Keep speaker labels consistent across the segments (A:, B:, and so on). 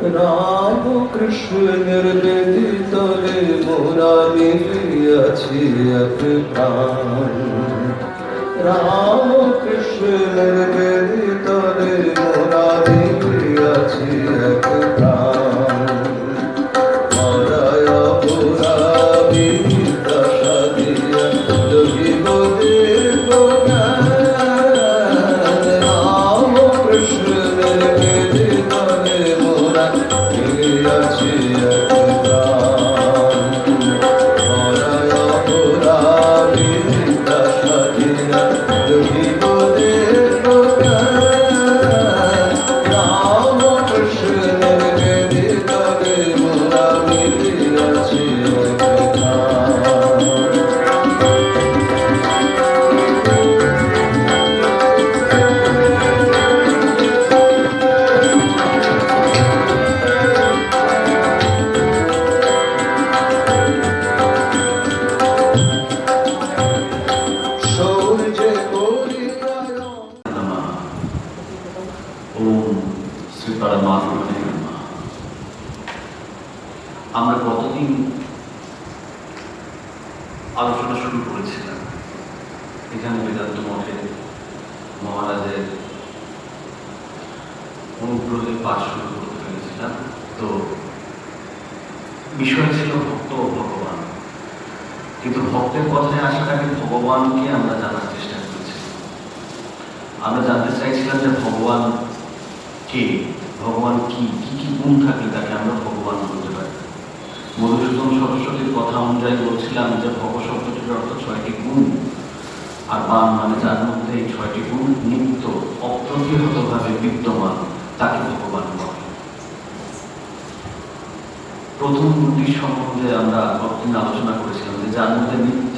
A: রাম কৃষ্ণের বেদি তলে মোরা মিলিয়াছি এক প্রাণ। রাম কৃষ্ণের বেদি তলে মোরা মিলিয়াছি এক প্রাণ। মারায়া পুরা বিদ্যা সাদিয়া যোগিব দেব জ্ঞান। রাম কৃষ্ণের বেদি তলে মোরা মিলিয়াছি এক প্রাণ। মারায়া পুরা বিদ্যা সাদিয়া যোগিব দেব জ্ঞান। রাম কৃষ্ণের বেদি তলে মোরা মিলিয়াছি এক প্রাণ। সূর্যে করিয়া
B: ওম শ্রী পরমাত্মনে নমঃ। আমরা গতদিন আলোচনা শুরু করেছিলাম এখানে বেদান্ত মঠে মহারাজের অনুগ্রহে পাঠ শুরু করতে পেরেছিলাম। তো বিষয় ছিল ভক্ত ও ভগবান, কিন্তু ভক্তের কথায় আসার আগে ভগবানকে আমরা জানার চেষ্টা করেছি। আমরা জানতে চাইছিলাম যে ভগবান কে, ভগবান কি কি কি গুণ থাকলে তাকে আমরা ভগবান বলতে পারি। মধুসূদন সরস্বতীর কথা অনুযায়ী বলছিলাম যে ভগ শব্দটির অর্থ ৬টি গুণ, আর বান মানে যার মধ্যে এই ৬টি গুণ নিত্য অপ্রতিহতভাবে বিদ্যমান তাকে ভগবান বলে। প্রথম গুণটির সম্বন্ধে আমরা গতদিন আলোচনা করেছিলাম যে যার মধ্যে নিত্য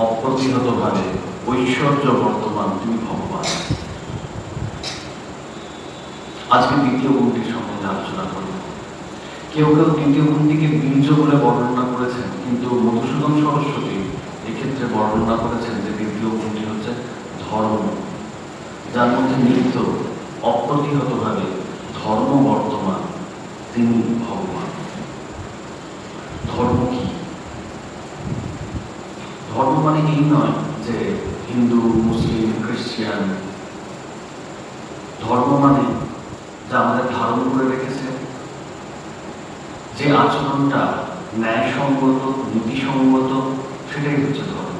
B: অপ্রতিহতভাবে ঐশ্বর্য বর্তমান তিনি ভগবান। আজকে দ্বিতীয় গুণটির সম্বন্ধে আলোচনা করব। কেউ কেউ দ্বিতীয় গুণটিকে বীর্য বলে বর্ণনা করেছেন, কিন্তু মধুসূদন সরস্বতী এক্ষেত্রে বর্ণনা করেছেন যে দ্বিতীয় গুণটি হচ্ছে ধর্ম, যার মধ্যে নিত্য অপ্রতিহতভাবে ধর্ম বর্তমান তিনি ভগবান। ধর্ম কি? ধর্ম মানে এই নয় যে হিন্দু, মুসলিম, খ্রিস্টান। ধর্ম মানে যা আমাদের ধারণ করে রেখেছে, যে আচরণটা ন্যায়সঙ্গত, নীতিসঙ্গত, সেটাই হচ্ছে ধর্ম।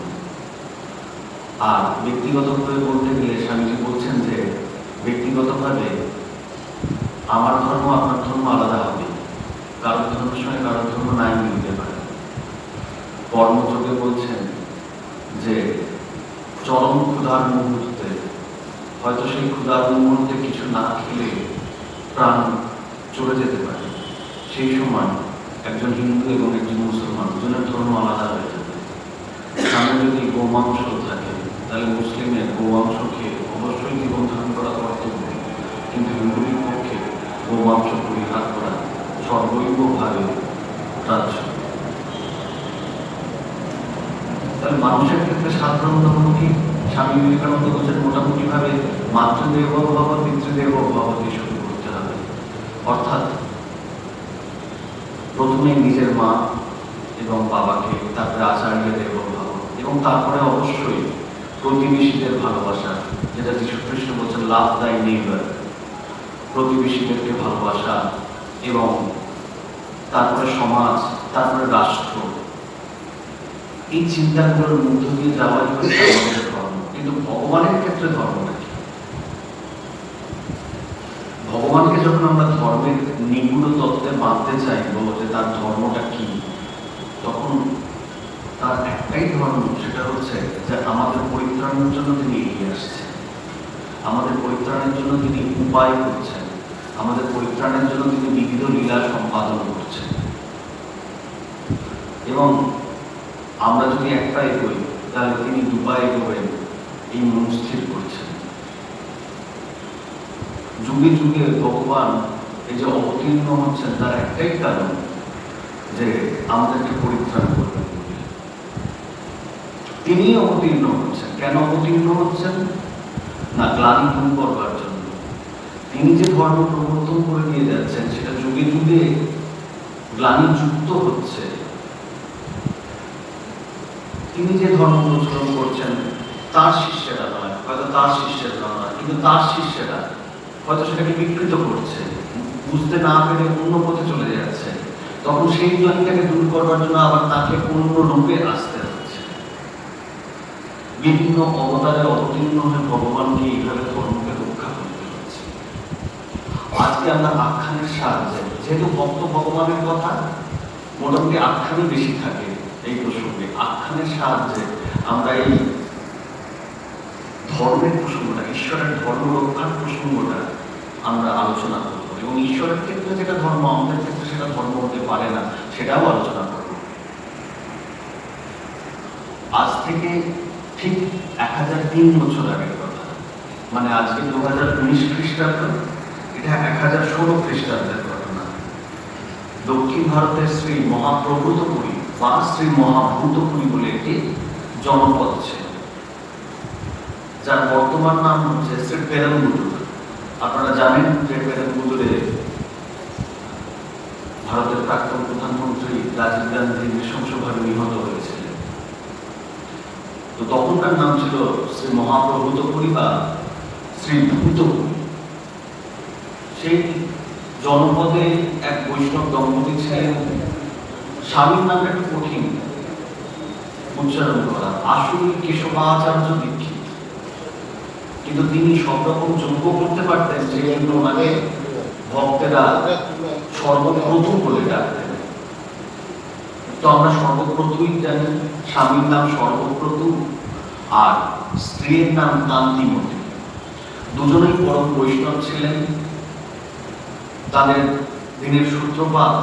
B: আর ব্যক্তিগতভাবে বলতে গেলে স্বামীজি বলছেন যে ব্যক্তিগতভাবে আমার ধর্ম আপনার ধর্ম আলাদা হবে, কারোর ধর্মের সঙ্গে কারোর ধর্ম নাই মিলতে পারে। কর্মযোগে বলছেন যে চরম ক্ষুধার মুহূর্তে, হয়তো সেই ক্ষুধার মুহূর্তে কিছু না খেলে প্রাণ চলে যেতে পারে, সেই সময় একজন হিন্দু এবং একজন মুসলমান দুজনের ধর্ম আলাদা হয়ে যাবে। সামনে যদি গোমাংস থাকে তাহলে মুসলিমের গোমাংস খেয়ে অবশ্যই জীবন ধারণ করা কর্তব্য, কিন্তু হিন্দুর পক্ষে গোমাংস পরিহার করা সর্বৈবভাবে রাজ্য। তাহলে মানুষের ক্ষেত্রে সাধারণত কি স্বামী বিবেকানন্দ বলছেন মোটামুটি ভাবে মাতৃদেব ভব পিতৃদেব ভব দিয়ে শুরু করতে হবে। অর্থাৎ প্রথমে নিজের মা এবং বাবাকে, তারপরে আচার্য দেব ভাব, এবং তারপরে অবশ্যই প্রতিবেশীদের ভালোবাসা, যেটা যীশু খ্রিস্ট বলছেন লাভ দাই নেইবার, প্রতিবেশীদেরকে ভালোবাসা, এবং তারপরে সমাজ, তারপরে রাষ্ট্র। এই চিন্তাগুলোর মধ্য দিয়ে যাওয়াই হচ্ছে আমাদের ধর্ম। কিন্তু ভগবানের ক্ষেত্রে ধর্মটা কি? ভগবানকে যখন আমরা ধর্মের নিগুড় তত্ত্বে মানতে চাইব যে তার ধর্মটা কি, তখন তার একটাই ধর্ম, সেটা হচ্ছে যে আমাদের পরিত্রাণের জন্য তিনি এগিয়ে আসছেন, আমাদের পরিত্রাণের জন্য তিনি উপায় করছেন, আমাদের পরিত্রাণের জন্য তিনি বিবিধ লীলা সম্পাদন করছেন। এবং আমরা যদি একটা এগোই তাহলে তিনি দুপায় এগোবেন, এই মন স্থির করছেন। যুগে যুগে ভগবান এই যে অবতীর্ণ হচ্ছেন তার একটাই কারণ, যে আমাদেরকে পরিত্রাণ করবেন। তিনি অবতীর্ণ হচ্ছেন। কেন অবতীর্ণ হচ্ছেন? না গ্লানি দূর করবার জন্য। তিনি যে ধর্ম প্রবর্তন করে দিয়ে যাচ্ছেন সেটা যুগে যুগে যুগে গ্লানি যুক্ত হচ্ছে, তিনি যে ধর্ম প্রচলন করছেন তার শিষ্যেরা নয়, হয়তো তার শিষ্যেরা নয়, কিন্তু তার শিষ্যেরা হয়তো সেটাকে বিকৃত করছে, বুঝতে না পেরে অন্য পথে চলে যাচ্ছে। তখন সেই গ্লানিটাকে দূর করবার জন্য আবার তাকে অন্য রূপে আসতে হচ্ছে। বিভিন্ন অবতারে অবতীর্ণ হয়ে ভগবানকে এইভাবে ধর্মকে রক্ষা করতে হচ্ছে। আজকে আমরা আখ্যানের সাহায্যে, যেহেতু ভক্ত ভগবানের কথা মোটামুটি আখ্যানই বেশি থাকে এই প্রসঙ্গে, আখ্যানের সাহায্যে আমরা এই ধর্মের প্রসঙ্গটা, ঈশ্বরের ধর্ম রক্ষার প্রসঙ্গটা আমরা আলোচনা করব, এবং ঈশ্বরের ক্ষেত্রে যেটা ধর্ম, আমাদের ক্ষেত্রে সেটা ধর্ম হতে পারে না, সেটাও আলোচনা করব। আজ থেকে ঠিক 1003 বছর আগের কথা, মানে আজকে 2019 খ্রিস্টাব্দ, এটা 1016 খ্রিস্টাব্দের ঘটনা। দক্ষিণ ভারতের শ্রী মহাপ্রভূতপুরী বা শ্রী মহাভূতপুরী বলে একটি জনপদ ছিল, যার বর্তমান নাম হচ্ছে শ্রী পেরম্বুদুর। আপনারা জানেন যে পেরম্বুদুরে ভারতের প্রাক্তন প্রধানমন্ত্রী রাজীব গান্ধী নৃশংসভাবে নিহত হয়েছিলেন। তো তখনকার নাম ছিল শ্রী মহাপ্রভূতপুরী বা শ্রী ভূতপুরী। সেই জনপদে এক বৈষ্ণব দম্পতি ছিলেন, স্বামীর নামটা একটু কঠিন উচ্চারণ করা, আসল কেশবাচার্য দীক্ষিত, কিন্তু তিনি সব রকম যোগ্য করতে পারতেন, সেই জন্য মানে ভক্তেরা সর্বপ্রথম বলে ডাকতেন। তো আমরা সর্বপ্রথমই জানি স্বামীর নাম সর্বপ্রথম আর স্ত্রীর নাম কান্তিমতী। দুজনেই পরম বৈষ্ণব ছিলেন। তাদের দিনের সূত্রপাত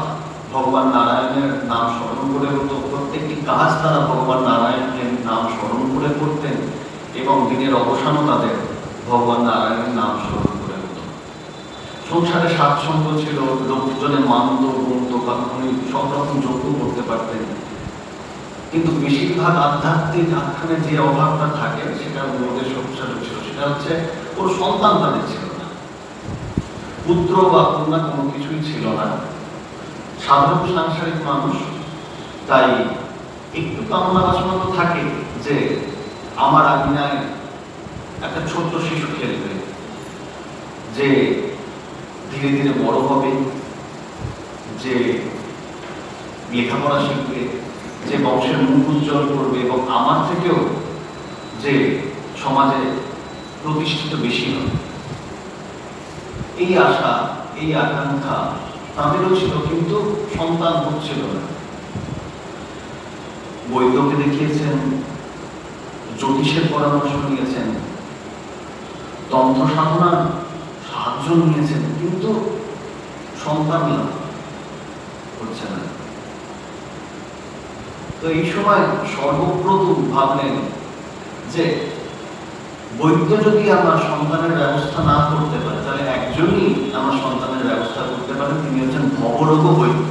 B: ভগবান নারায়ণের নাম স্মরণ করে হতো, প্রত্যেকটি কাজ তারা ভগবান নারায়ণের নাম স্মরণ করে করতেন, এবং দিনের অবসানও তাদের ভগবান নারায়ণের নাম স্মরণ করে হতো। সংসারে স্বাচ্ছন্দ্য ছিল, লোকজনে মানত গুনত, কখনই সব রকম যজ্ঞ করতে পারতেন, কিন্তু বেশিরভাগ আধ্যাত্মিক আখ্যানে যে অভাবটা থাকে সেটা মধ্যে সমস্যা ছিল, সেটা হচ্ছে ওর সন্তান তাদের ছিল না, পুত্র বা কন্যা কোনো কিছুই ছিল না। সাধারণ সাংসারিক মানুষ, তাই একটু কামনা বাসনা তো থাকে যে আমার আঙিনায় একটা ছোট্ট শিশু খেলবে, যে ধীরে ধীরে বড় হবে, যে লেখাপড়া শিখবে, যে বংশের মুখ উজ্জ্বল করবে, এবং আমার থেকেও যে সমাজে প্রতিষ্ঠিত বেশি হবে। এই আশা, এই আকাঙ্ক্ষা তাদেরও ছিল, কিন্তু সন্তান হচ্ছিল না। বৈদ্যকে দেখিয়েছেন, জ্যোতিষের পরামর্শ নিয়েছেন, তন্ত্র সাধনার সাহায্য নিয়েছেন, কিন্তু সন্তান লাভ হচ্ছে না। তো এই সময় সর্বপ্রথম ভাবলেন যে বৈদ্য যদি আমার সন্তানের ব্যবস্থা না করতে পারে, তাহলে একজনই আমার সন্তানের ব্যবস্থা করতে পারেন, তিনি হচ্ছেন ভবরোগ বৈদ্য,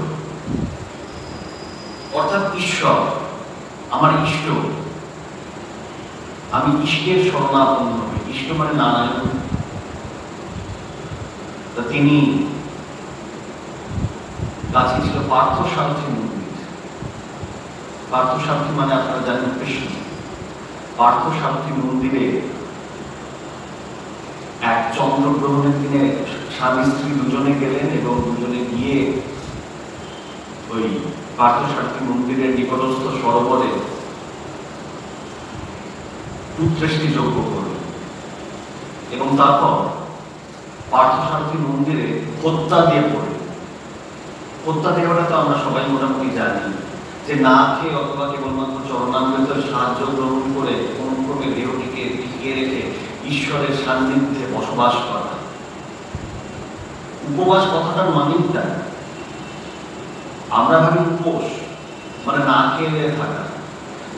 B: অর্থাৎ ঈশ্বর, আমার ইষ্ট। আমি ইষ্টের শরণাপন্ন হই, ইষ্ট মানে নারায়ণ। তা তিনি কাছে ছিল পার্থসারথী মন্দির। পার্থসারথী মানে আপনারা জানেন কৃষ্ণ। পার্থসারথী মন্দিরে এক চন্দ্রগ্রহণের দিনে স্বামী স্ত্রী দুজনে গেলেন, এবং দুজনে গিয়ে ওই পার্থসারথী মন্দিরের নিকটস্থ সরোবরে পুত্রেষ্টি যজ্ঞ করলেন, এবং তারপর পার্থসারথী মন্দিরে হত্যা দিয়ে পড়লেন। হত্যা দেওয়াটা তো আমরা সবাই মোটামুটি জানি, যে না খেয়ে অথবা কেবলমাত্র চরণামৃতের সাহায্য গ্রহণ করে কোনক্রমে দেহটিকে টিকিয়ে রেখে ঈশ্বরের সান্নিধ্যে বসবাস করা। উপবাস কথাটার মানেই তাই। আমরা ভাবি উপোস মানে না খেয়ে দিয়ে থাকা,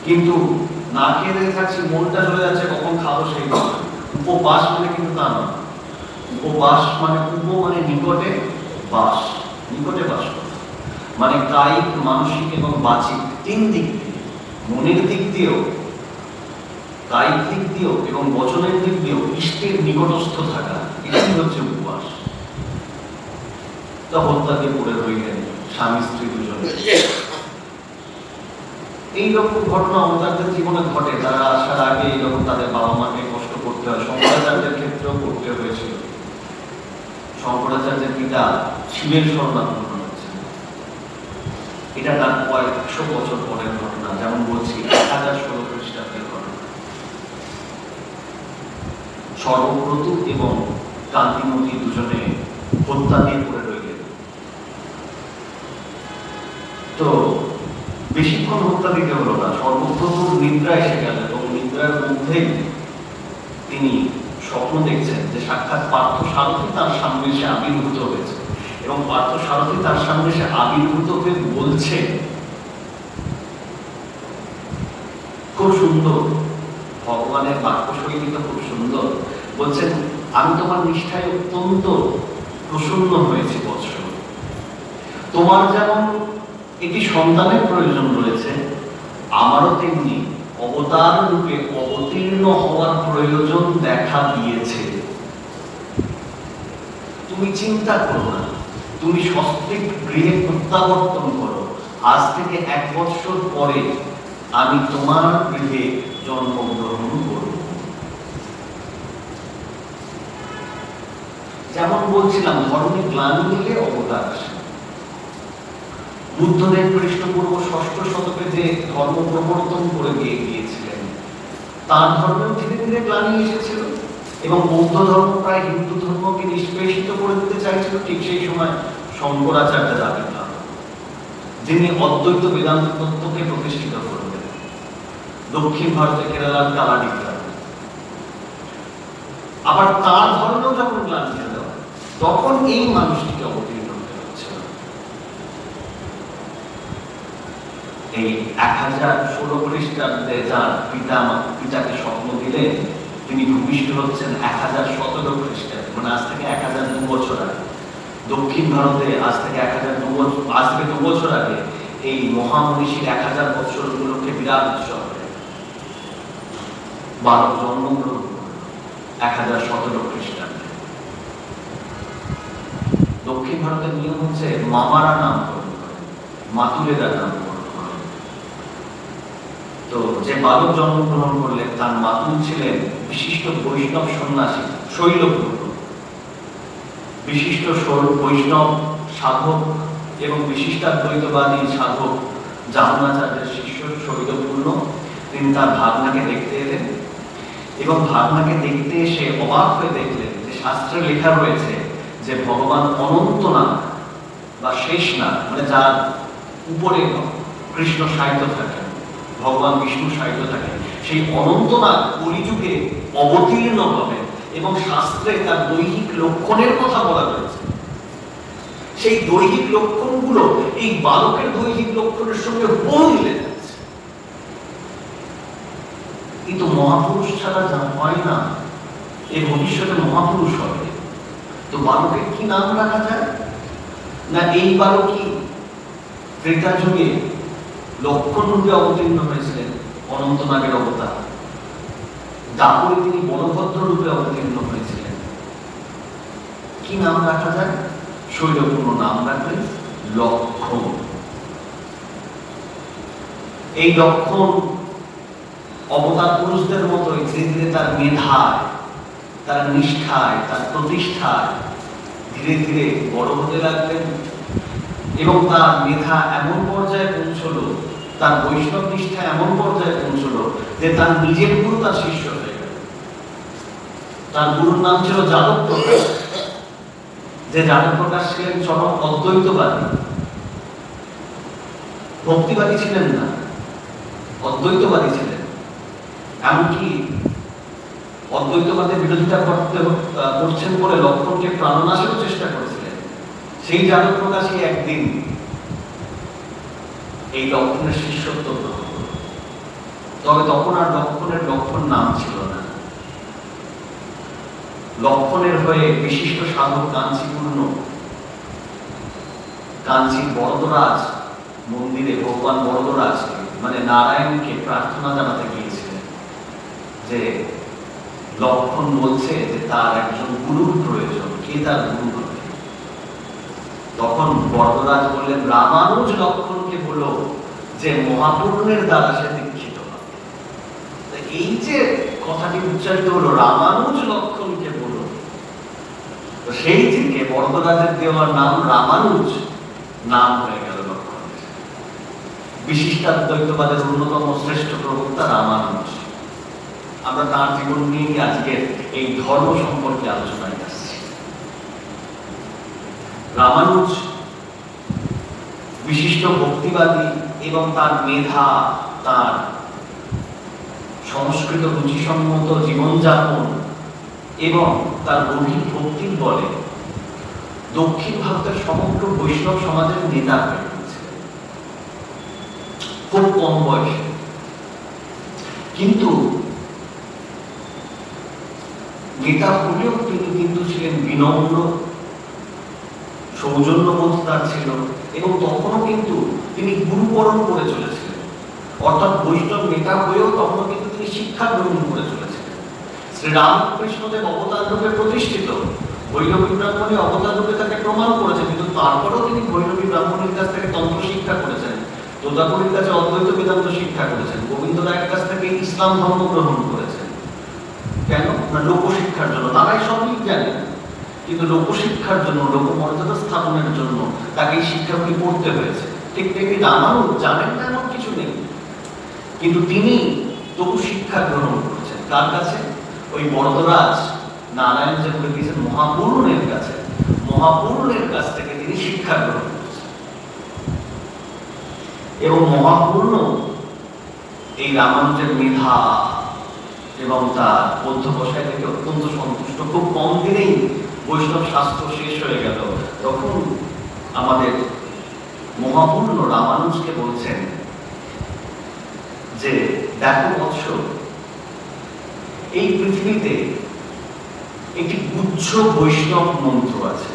B: কিন্তু না খেয়ে দিয়ে থাকছি, মনটা চলে যাচ্ছে কখন খাবো সেই কথা। উপবাস মানে কিন্তু তা নয়। উপবাস মানে উপ মানে নিকটে, বাস নিকটে বাস করা, মানে কায়িক, মানসিক এবং বাচিক তিন দিক দিয়ে, মনের দিক দিয়েও, কায়িক দিক দিয়েও এবং বচনের দিক দিয়েও ইষ্টের নিকটস্থ থাকা, এটাই হচ্ছে উপবাস। তা হত্যাকে পড়ে রইলেন স্বামী স্ত্রী দুজনে। এইরকম ঘটনা অবতারদের জীবনে ঘটে। তারা আসার আগে এইরকম তাদের বাবা মাকে কষ্ট করতে হয়। শঙ্করাচার্যের ক্ষেত্রেও করতে হয়েছিল। শঙ্করাচার্যের পিতা শিবের শরণাপন্ন হচ্ছেন। এটা তার কয়েকশো বছর পরের ঘটনা। যেমন বলছি 1016 খ্রিস্টাব্দের ঘটনা। সর্বব্রত এবং কান্তিমতী দুজনে হত্যা দিয়ে পড়ে রইলেন। তো বেশিক্ষণ হত্যা দিতে হলো না। সর্বব্রতর নিদ্রা এসে গেল এবং নিদ্রার মধ্যেই তিনি স্বপ্ন দেখছেন যে সাক্ষাৎ পার্থ সারথী তার সামনে এসে আবির্ভূত হয়েছে এবং পার্থ সারথী তার সামনে এসে আবির্ভূত হয়ে বলছে, খুব সুন্দর, ভগবানের বাক্যশৈলী তো খুব সুন্দর, বলছেন আমি তোমার নিষ্ঠায় অত্যন্ত প্রসন্ন হয়েছি বৎস। তোমার যেমন একটি সন্তানের প্রয়োজন রয়েছে, আমারও তেমনি অবতার রূপে অবতীর্ণ হওয়ার প্রয়োজন দেখা দিয়েছে। তুমি চিন্তা করো না, তুমি সস্ত্রীক গৃহে প্রত্যাবর্তন করো। আজ থেকে 1 বৎসর পরে আমি তোমার গৃহে জন্মগ্রহণ করব। যেমন বলছিলাম, ধর্মে গ্লানি নিলে অবতার আসে। বুদ্ধদেব খ্রিস্টপূর্ব 6ষ্ঠ শতকে যে ধর্ম প্রবর্তন করে দিয়ে গিয়েছিলেন, তার ধর্মেও ধীরে ধীরে গ্লানি এসেছিল এবং বৌদ্ধ ধর্ম প্রায় হিন্দু ধর্মকে নিষ্পেষিত করে দিতে চাইছিল। ঠিক সেই সময় শঙ্করাচার্যের আবির্ভাব, যিনি অদ্বৈত বেদান্ত তত্ত্বকে প্রতিষ্ঠিত করবেন দক্ষিণ ভারতে কেরালার কালাডিগ্রামে। আবার তার ধর্মেও যখন গ্লানি এলো, তখন এই মানুষটিকে অবতীর্ণ হতে হচ্ছিল। এই 1016 খ্রিস্টাব্দে যার পিতাকে স্বপ্ন দিলেন, তিনি ভূমিষ্ঠ হচ্ছেন 1017 খ্রিস্টাব্দে, মানে আজ থেকে 1002 বছর আগে। দক্ষিণ ভারতে আজ থেকে 2 বছর আগে এই মহামনীষীর 1000 বছর উপলক্ষে বিরাট উৎসব হয়। বালক জন্মগ্রহণ 1017 খ্রিস্টাব্দে। দক্ষিণ ভারতের নিয়ম হচ্ছে মামারা নামকরণ করে, মাতুলেরা নামকরণ করে। তো যে বালক জন্মগ্রহণ করলেন তার মাতুল ছিলেন বিশিষ্ট বৈষ্ণব সন্ন্যাসী শৈলপূর্ণ, বিশিষ্ট বৈষ্ণব সাধক এবং বিশিষ্টাদ্বৈতবাদী সাধক জামনাচার্যের শিষ্য শৈলপূর্ণ। তিনি তার ভাবনাকে দেখতে এলেন এবং ভাবনাকে দেখতে এসে অবাক হয়ে দেখলেন যে শাস্ত্রে লেখা রয়েছে যে ভগবান অনন্ত না বা শেষ না, মানে যার উপরে কৃষ্ণ সাহিত্য থাকেন, ভগবান বিষ্ণু সাহিত্য থাকেন, সেই অনন্ত না কলিযুগে অবতীর্ণ হবে এবং শাস্ত্রে তার দৈহিক লক্ষণের কথা বলা রয়েছে। সেই দৈহিক লক্ষণগুলো এই বালকের দৈহিক লক্ষণের সঙ্গে হুবহু মিলে যাচ্ছে। কিন্তু মহাপুরুষ ছাড়া যা হয় না, এই ভবিষ্যতে মহাপুরুষ হবে। তো বালকের কি নাম রাখা যায়? না এই বালকই ত্রেতা যুগে লক্ষণ রূপে অবতীর্ণ হয়েছিলেন, অনন্তনাগের অবতার। দাপরে তিনি বলভদ্র রূপে অবতীর্ণ হয়েছিলেন। কি নাম রাখা যায়? শৈলপূর্ণ নাম রাখলেন লক্ষণ। এই লক্ষণ অবতার পুরুষদের মতোই ধীরে ধীরে তার মেধায়, তার নিষ্ঠায়, তার প্রতিষ্ঠায় ধীরে ধীরে বড় হতে লাগলেন এবং তার মেধা এমন পর্যায়ে পৌঁছল, তার বৈষ্ণব নিষ্ঠা এমন পর্যায়ে পৌঁছল যে তার নিজের গুরু তার শিষ্য হয়ে গেল। তার গুরুর নাম ছিল যাদব প্রকাশ, যে যাদব প্রকাশ ছিলেন চরম অদ্বৈতবাদী। ভক্তিবাদী ছিলেন না, অদ্বৈতবাদী ছিলেন। এমনকি অদ্বৈতবাদের বিরোধিতা করছেন বলে লক্ষণকে প্রাণনাশেরও চেষ্টা করেছিলেন। সেই যাদব প্রকাশই একদিন এই লক্ষণের শিষ্যত্ব গ্রহণ করল। তবে তখন আর লক্ষণের লক্ষণ নাম ছিল না। লক্ষণের হয়ে বিশিষ্ট সাধক কাঞ্চীর বরদরাজ মন্দিরে ভগবান বরদরাজকে, মানে নারায়ণকে প্রার্থনা জানাতে গিয়েছিলেন যে লক্ষণ বলছে যে তার একজন গুরুর প্রয়োজন, কে তার গুরু হবে। তখন বরদরাজ বললেন, রামানুজ লক্ষণকে বলো যে মহাপূর্ণের দ্বারা সে দীক্ষিত হবে। এই যে কথাটি উচ্চারিত হলো, রামানুজ লক্ষণকে বলো, তো সেই থেকে বরদরাজের দেওয়ার নাম রামানুজ নাম হয়ে গেল লক্ষণ। বিশিষ্টাদ্বৈতবাদের অন্যতম শ্রেষ্ঠ প্রবক্তা রামানুজ। আমরা তার জীবন নিয়ে আজকে এই ধর্ম সম্পর্কে আলোচনায় আসছি। রামানুজ বিশিষ্ট ভক্তিবাদী এবং তার মেধা, তার সংস্কৃত রুচিসম্মত জীবনযাপন এবং তার গভীর ভক্তির বলে দক্ষিণ ভারতের সমগ্র বৈষ্ণব সমাজের নেতা হয়ে উঠেছিলেন খুব কম বয়সে। কিন্তু নেতা হলেও তিনি কিন্তু ছিলেন বিনম্র, সৌজন্যবোধ তার ছিল, এবং তখনও কিন্তু তিনি গুরুকরণ করে চলেছিলেন। অর্থাৎ বৈষ্ণব নেতা হয়েও তখনও কিন্তু তিনি শিক্ষা গ্রহণ করে চলেছিলেন। শ্রীরামকৃষ্ণদেব অবতার রূপে প্রতিষ্ঠিত, ভৈরবী ব্রাহ্মণী অবতার রূপে তাকে প্রমাণ করেছে, কিন্তু তারপরেও তিনি ভৈরবী ব্রাহ্মণীর কাছ থেকে তন্ত্র শিক্ষা করেছেন, তোতাপুরীর কাছে অদ্বৈত বেদান্ত শিক্ষা করেছেন, গোবিন্দ রায়ের কাছ থেকে ইসলাম ধর্ম গ্রহণ করেছেন। কেন? না, লোকশিক্ষার জন্য। তারাই সবই জানেন, কিন্তু লোকশিক্ষার জন্য, লোকমর্যাদা স্থাপনের জন্য তাকে এই শিক্ষাগুলি পড়তে হয়েছে। ঠিক তেমনি রামানুজ জানেন না এমন কিছু নেই, কিন্তু তিনি তবু শিক্ষা গ্রহণ করেছেন। কার কাছে? ওই বরদরাজ নারায়ণ যে বলে দিয়েছেন মহাপূর্ণের কাছে, মহাপূর্ণের কাছ থেকে তিনি শিক্ষা গ্রহণ করেছেন। এবং মহাপূর্ণ এই রামানুজের মেধা এবং তার অধ্যবসায় থেকে অত্যন্ত সন্তুষ্ট। খুব কম দিনেই বৈষ্ণব শাস্ত্র শেষ হয়ে গেল। তখন আমাদের মহাপূর্ণ রামানুজকে বলছেন যে, দেখো বৎস, এই পৃথিবীতে একটি গুচ্ছ বৈষ্ণব মন্ত্র আছে,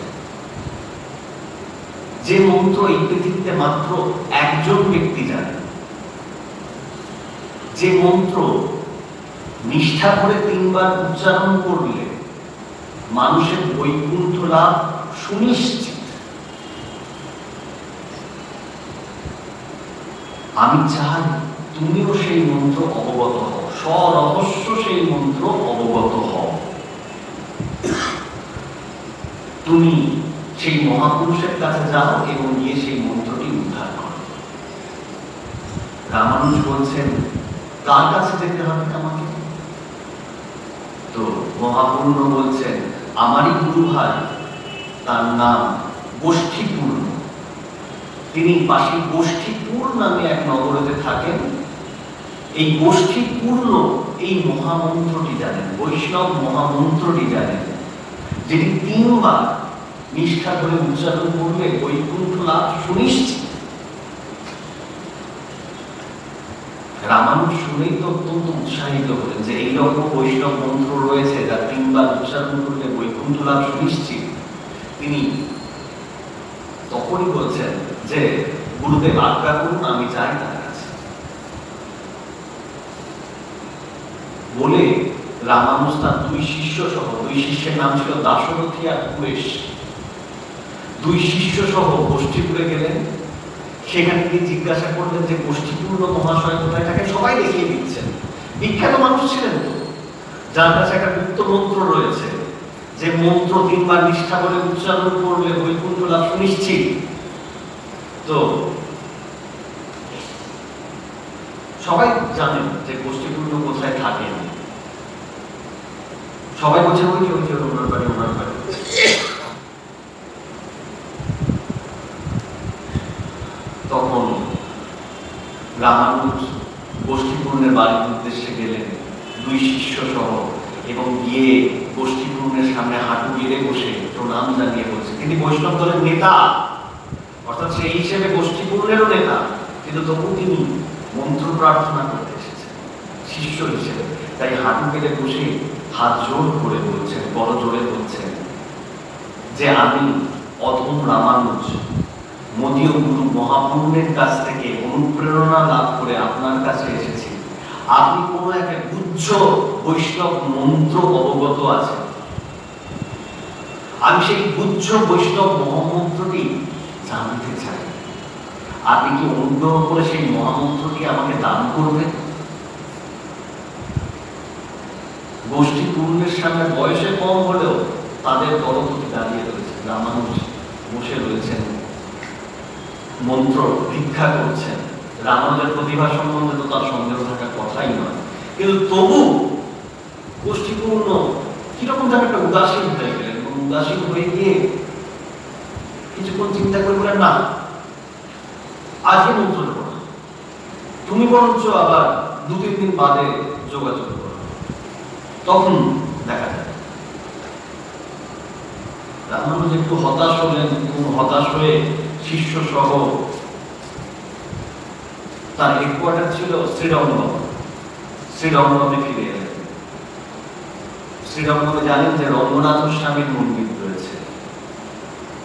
B: যে মন্ত্র এই পৃথিবীতে মাত্র একজন ব্যক্তি জানে, যে মন্ত্র নিষ্ঠা করে 3 বার উচ্চারণ করলে মানুষের বৈকুণ্ঠ লাভ সুনিশ্চিত। আমি চাই তুমিও সেই মন্ত্র অবগত হও, স্বরহস্য সেই মন্ত্র অবগত হও। তুমি সেই মহাপুরুষের কাছে যাও এবং গিয়ে সেই মন্ত্রটি উদ্ধার করো। রামানুজ বলছেন, কার কাছে যেতে হবে আমাকে? তো মহাপূর্ণ বলছেন, আমারই গুরু ভাই, তার নাম গোষ্ঠীপূর্ণ। তিনি পাশে গোষ্ঠীপুর নামে এক নগরীতে থাকেন। এই গোষ্ঠীপূর্ণ এই মহামন্ত্রটি জানেন, বৈষ্ণব মহামন্ত্রটি জানেন, যেটি 3 বার নিষ্ঠা করে উচ্চারণ করলে বৈকুণ্ঠ লাভ সুনিশ্চিত। রামানুজ শুনেই তো অত্যন্ত উৎসাহিত হলেন যে এইরকম বৈষ্ণব মন্ত্র রয়েছে যা 3 বার উচ্চারণ করলে বৈকুণ্ঠ লাভ সুনিশ্চিত। তিনি তখনই বলছেন যে, গুরুদেব আজ্ঞা করুন, আমি যাই তার কাছে। বলে রামানুজ তার 2 শিষ্য সহ, 2 শিষ্যের নাম ছিল দাশরথী আর কুরেশ, 2 শিষ্য সহ গোষ্ঠীপুরে গেলেন। সেখানে গিয়ে জিজ্ঞাসা করলেন যে গোষ্ঠীপূর্ণ মহাশয় কোথায় থাকে? সবাই দেখিয়ে দিচ্ছেন। বিখ্যাত মানুষ ছিলেন তো, যার কাছে একটা গুপ্ত মন্ত্র রয়েছে, যে মন্ত্র 3 বার নিষ্ঠা করে উচ্চারণ করলে বৈকুণ্ঠ লাভ সুনিশ্চিত। তো সবাই জানেন যে গোষ্ঠীপূর্ণ কোথায় থাকেন। সবাই বলছে ওই যে ওনার বাড়ি, ওনার বাড়ি। তখন রামানুজ গোষ্ঠীপূর্ণের বাড়ির উদ্দেশ্যে গেলেন 2 শিষ্য সহ, এবং গিয়ে গোষ্ঠীপূর্ণের সামনে হাঁটু গেড়ে বসে প্রণাম জানিয়ে বলছে, তিনি বৈষ্ণব দলের নেতা, অর্থাৎ সেই হিসেবে গোষ্ঠীপূর্ণেরও নেতা, কিন্তু তবু তিনি মন্ত্র প্রার্থনা করতে এসেছেন শিষ্য হিসেবে। তাই হাঁটু গেড়ে বসে হাত জোর করে বলছেন, বড় জোরে বলছেন যে, আমি অধম রামানুজ মদীয় গুরু মহাপূর্ণের কাছ থেকে অনুপ্রেরণা লাভ করে আপনার কাছে এসেছি। আপনি কোনো একটা গুচ্ছ বৈষ্ণব মন্ত্র অবগত আছেন। আমি সেই গুচ্ছ বৈষ্ণব মহামন্ত্রটি কি অনুগ্রহ করে সেই মহামন্ত্রটি আমাকে দান করবে? গোষ্ঠী পূর্ণের সামনে বয়সে কম হলেও তাদের দলপতি দাঁড়িয়ে রয়েছে, রামানুজ বসে রয়েছেন, মন্ত্র ভিক্ষা করছেন। রামানুজের প্রতিভা সম্বন্ধে তো তার সন্দেহ থাকার কথাই নয়, কিন্তু তবু গোষ্ঠীপূর্ণ কিরকম যেন একটা উদাসীন হয়ে গেলেন, এবং উদাসীন হয়ে গিয়ে কিছুক্ষণ চিন্তা করে বলেন, না আজকে মন্ত্র দেবো না, তুমি বরঞ্চ আবার 2-3 দিন বাদে যোগাযোগ করো, তখন দেখা যাবে। রামানুজ একটু হতাশ হলেন, এবং হতাশ হয়ে শিষ্য সহ, তার হেডকোয়ার্টার ছিল শ্রীরঙ্গমে ফিরে এলেন। শ্রীরঙ্গমে জানেন যে রঙ্গনাথ স্বামীর মন্দির রয়েছে।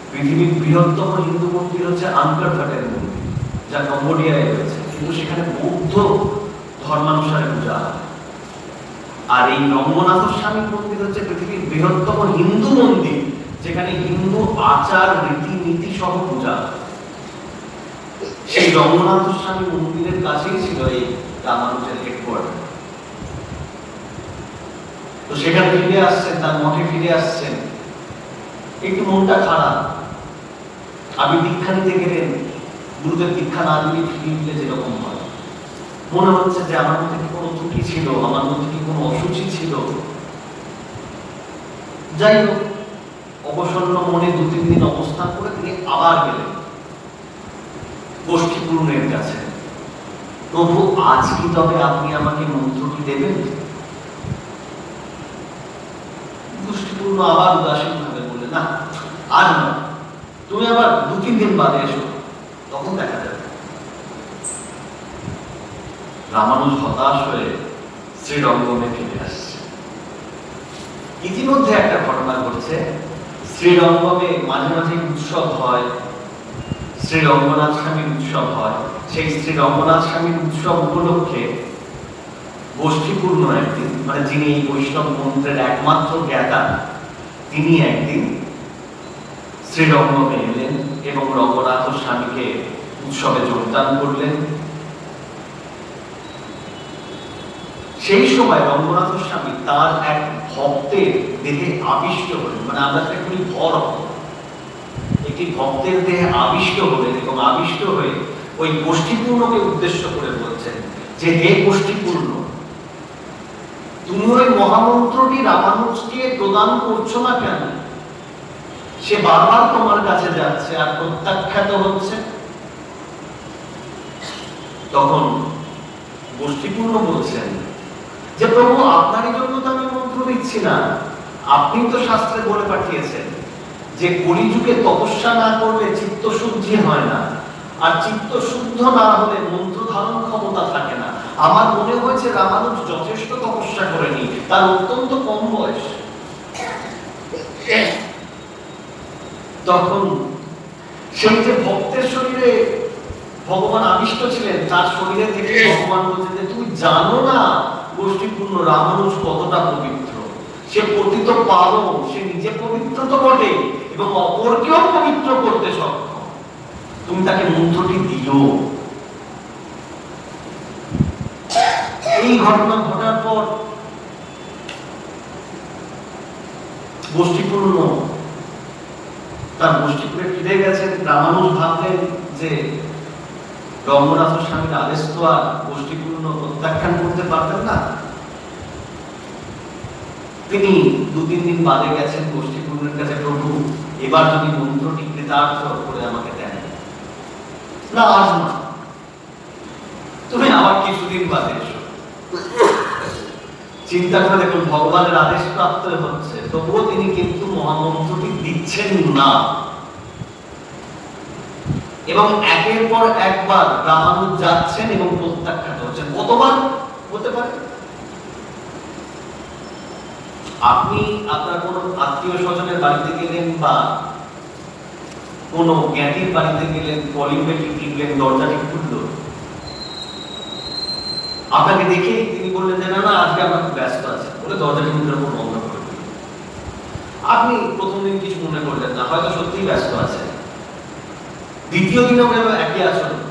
B: পৃথিবীর বৃহত্তম হিন্দু মন্দির হচ্ছে আঙ্কর ঘাটের মন্দির, যা কম্বোডিয়ায় রয়েছে, কিন্তু সেখানে বৌদ্ধ ধর্মানুসারে পূজা হয়। আর এই রঙ্গনাথ স্বামীর মন্দির হচ্ছে পৃথিবীর বৃহত্তম হিন্দু মন্দির, যেখানে হিন্দু আচার রীতিনীতি সহ পূজা। সেই রঙ্গনাথ স্বামী মন্দিরের কাছেই ছিল এই রামানুজের হেডকোয়ার্টার। তো সেখানে ফিরে আসছেন, তার মঠে ফিরে আসছেন, একটু মনটা খারাপ। আমি দীক্ষা নিতে গেলেন, গুরুদেব দীক্ষা না দিলে ফিরে যেরকম হয়, মনে হচ্ছে যে আমার মধ্যে কি কোনো ত্রুটি ছিল, আমার মধ্যে কি কোনো অসুচি ছিল। যাই হোক, অবসন্ন মনে 2-3 দিন অবস্থান করে তিনি আবার গেলেন গোষ্ঠী পূর্ণের কাছে। প্রভু, আজ কি তবে আপনি আমাকে মন্ত্রটি দেবেন? গোষ্ঠী পূর্ণ আবার উদাসীন ভাবে বলে, না আজ নয়, তুমি আবার 2-3 দিন বাদে এসো, তখন দেখা যাবে। রামানুজ হতাশ হয়ে শ্রীরঙ্গমে ফিরে আসছে। ইতিমধ্যে একটা ঘটনা ঘটছে, শ্রীরঙ্গমে মাঝে মাঝে উৎসব হয়, শ্রীরঙ্গনাথ স্বামীর উৎসব হয়। সেই শ্রীরঙ্গনাথ স্বামীর উৎসব উপলক্ষে গোষ্ঠীপূর্ণ একদিন, মানে যিনি এই বৈষ্ণব মন্ত্রের একমাত্র জ্ঞাতা, তিনি একদিন শ্রীরঙ্গমে এলেন এবং রঙ্গনাথ স্বামীকে উৎসবে যোগদান করলেন। সেই সময় রঙ্গনাথ স্বামী তার এক ভক্তের দেহে আবিষ্ট হলেন, মানে আমরা একটু ভর একটি ভক্তের দেহে আবিষ্ট হলেন, এবং আবিষ্ট হয়ে ওই গোষ্ঠীপূর্ণকে উদ্দেশ্য করে বলছেন যে, হে গোষ্ঠীপূর্ণ, তুমি ওই মহামন্ত্রটি রামানুজকে প্রদান করছো না কেন? সে বারবার তোমার কাছে যাচ্ছে আর প্রত্যাখ্যাত হচ্ছে। তখন গোষ্ঠীপূর্ণ বলছেন যে, প্রভু, আপনারই জন্য তো আমি মন্ত্র দিচ্ছি না, আপনি তো শাস্ত্রে বলে পাঠিয়েছেন যে কলিযুগে তপস্যা না করলে চিত্ত শুদ্ধি হয় না, আর চিত্ত শুদ্ধ না হলে মন্ত্র ধারণ ক্ষমতা থাকে না। আমার মনে হয়েছে রামানুজ যথেষ্ট তপস্যা করেনি, তার অত্যন্ত কম বয়স। তখন সেই যে ভক্তের শরীরে ভগবান আবিষ্ট ছিলেন, তার শরীরে থেকে ভগবান বলছেন যে, তুমি জানো না গোষ্ঠীপূর্ণ রামানুজ কতটা পবিত্র, সে পতিত পাবন, সে নিজে পবিত্র তো বটে এবং অপরকেও পবিত্র করতে সক্ষম, তুমি তাকে মন্ত্রটি দিও। এই ঘটনা ঘটার পর গোষ্ঠীপূর্ণ তার গোষ্ঠীপুরে ফিরে গেছেন। রামানুজ ভাবলেন যে রঙ্গনাথ স্বামীর আদেশ তো আর গোষ্ঠীপূর্ণ প্রত্যাখ্যান করতে পারবেন না। তিনি 2-3 দিন বাদে গেছেন গোষ্ঠীপূর্ণের কাছে, প্রভু, এবার যদি মন্ত্রটি কৃতার্থ করে আমাকে দেন। না, আজ না, তুমি আবার কিছুদিন বাদে এসো। চিন্তা করে দেখুন, ভগবানের আদেশ প্রাপ্ত হচ্ছে, তবুও তিনি কিন্তু মহামন্ত্রটি দিচ্ছেন না। এবং একের পর একবার রামানুজ যাচ্ছেন এবং প্রত্যাখ্যাত হচ্ছেন। কতবার হতে পারে? আপনি আপনার কোন আত্মীয় স্বজনের বাড়িতে গেলেন বা কোন জ্ঞানীর বাড়িতে গেলেন, কলিং বেলটি টিপলেন, দরজাটি খুলল, আপনাকে দেখে তিনি বললেন যে, না না, আজকে আমার খুব ব্যস্ত আছে, বলে দরজাটি বন্ধ করে দিলেন। আপনি প্রথম দিন কিছু মনে করলেন না, হয়তো সত্যিই ব্যস্ত আছে। দ্বিতীয় দিনও গেল একই আচরণ,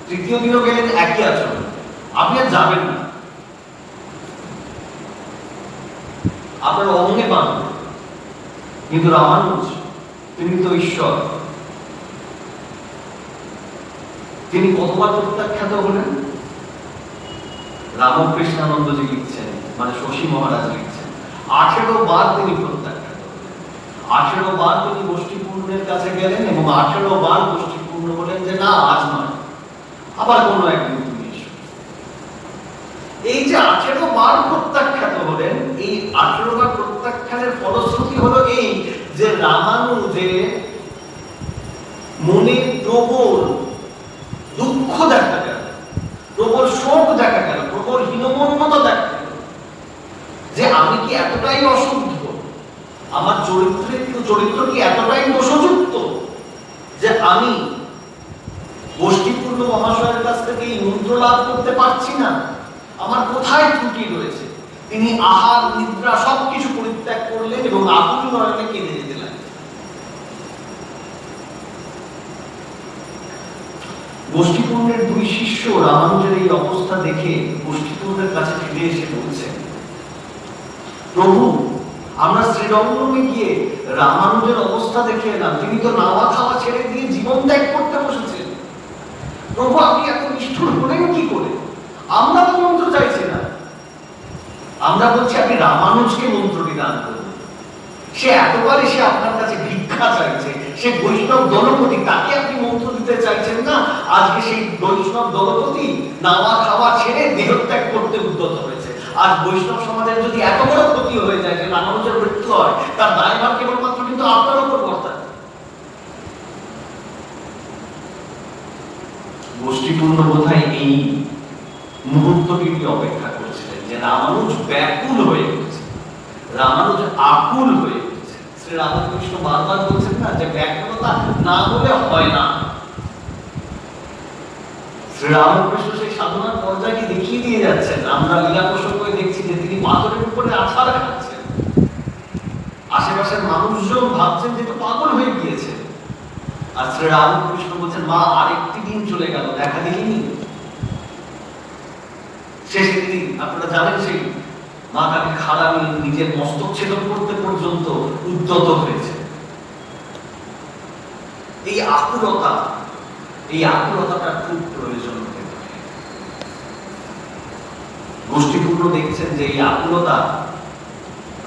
B: তৃতীয় দিনও গেলেন একই আচরণ, আপনি আর যাবেন না, আপনার অঙ্গে বাঁধবে। কিন্তু রামানুজ তিনি তো ঈশ্বর, তিনি কতবার প্রত্যাখ্যাত হলেন? রামকৃষ্ণানন্দজি লিখছেন, মানে শশী মহারাজ লিখছেন, 18 বার তিনি প্রত্যাখ্যাত হলেন। 18 বার তিনি গোষ্ঠীপূর্ণের কাছে গেলেন এবং 18 বার গোষ্ঠীপূর্ণ বলেন যে না, আজ নয়, আবার কোনো একদিন তুমি এসো। এই যে 18 বার প্রত্যাখ্যাত হলেন, এই 18 বার প্রত্যাখ্যানের ফলশ্রুতি হলো এই যে রামানুজের মনে প্রবল দুঃখ দেখা গেল, প্রবল শোক দেখা গেল, প্রবল হীনমন্যতা দেখা গেল যে আমি কি এতটাই অশুদ্ধ, আমার চরিত্র কি এতটাই দোষযুক্ত যে আমি গোষ্ঠীপূর্ণ মহাশয়ের কাছ থেকে এই মন্ত্র লাভ করতে পারছি না, আমার কোথায় ত্রুটি রয়েছে। তিনি আহার নিদ্রা সবকিছু পরিত্যাগ করলেন এবং আকুল নয়নে কেঁদে যেতে লাগলেন। গোষ্ঠীপূর্ণের দুই শিষ্য রামানুজের এই অবস্থা দেখে গোষ্ঠীপূর্ণের কাছে ফিরে এসে বলছেন, প্রভু, আমরা শ্রীরঙ্গমে গিয়ে রামানুজের অবস্থা দেখে এলাম, তিনি তো নাওয়া খাওয়া ছেড়ে দিয়ে জীবন ত্যাগ করতে বসেছেন। প্রভু, আপনি এত নিষ্ঠুর হলেন কি করে? আমরা তো মন্ত্র চাইছি না, আমরা বলছি আপনি রামানুজকে মন্ত্রটি দান করুন। সে এতবার এসে আপনার কাছে ভিক্ষা চাইছে, সে বৈষ্ণব দলপতি, তাকে আপনি মন্ত্র দিতে চাইছেন না। আজকে সেই বৈষ্ণব দলপতি নাওয়া খাওয়া ছেড়ে দেহত্যাগ করতে উদ্যত হয়েছে। আজ বৈষ্ণব সমাজের যদি এত বড় ক্ষতি হয়ে যায় যে রামানুজের মৃত্যু হয়, তার দায়ভার কেবলমাত্র কিন্তু আপনার উপর বর্তায়। গোষ্ঠীপূর্ণ বোধহয় এই মুহূর্তটি অপেক্ষা করেছিলেন যে রামানুজ ব্যাকুল হয়ে উঠেছে, রামানুজ আকুল হয়ে উঠেছে। শ্রী রামকৃষ্ণ বারবার বলছেন না যে ব্যাকুলতা না হলে হয় না। শ্রী রামকৃষ্ণ সেই সাধনার পর্যায়টি দেখিয়ে দিয়ে যাচ্ছেন। আমরা লীলা প্রসঙ্গে দেখছি যে তিনি পাথরের উপরে আছাড় খাচ্ছেন, আশেপাশের মানুষজন ভাবছেন যে তো পাগল হয়ে গিয়েছে। আর শ্রী রামকৃষ্ণ বলছেন, মা আরেকটি দিন চলে গেল, দেখা দেখিনি। শেষে তিনি, আপনারা জানেন, সেই মা তাকে খাড়া নিজের মস্তক ছেদন করতে পর্যন্ত উদ্যত হয়েছে। এই আকুলতাটা খুব প্রয়োজন হতে পারে। গোষ্ঠীপূর্ণ দেখছেন যে এই আকুলতা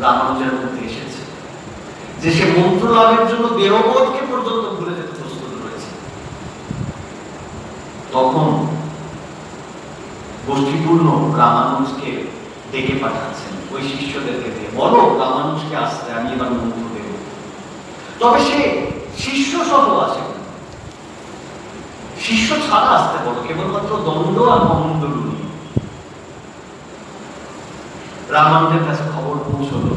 B: রামানুজের মধ্যে এসেছে, যে সে মন্ত্র লাভের জন্য দেহবোধকে পর্যন্ত ভুলে যেতে প্রস্তুত রয়েছে। তখন গোষ্ঠীপূর্ণ রামানুজকে ডেকে পাঠাচ্ছেন ওই শিষ্যদেরকে দিয়ে, বলো রামানুজকে আসতে, আমি এবার মন্ত্র দেব। তবে সে শিষ্য সহ আসে, শিষ্য ছাড়া আসতে বলো, কেবলমাত্র দণ্ড আর মণ্ডল নিয়ে। রামানুজের কাছে খবর পৌঁছলো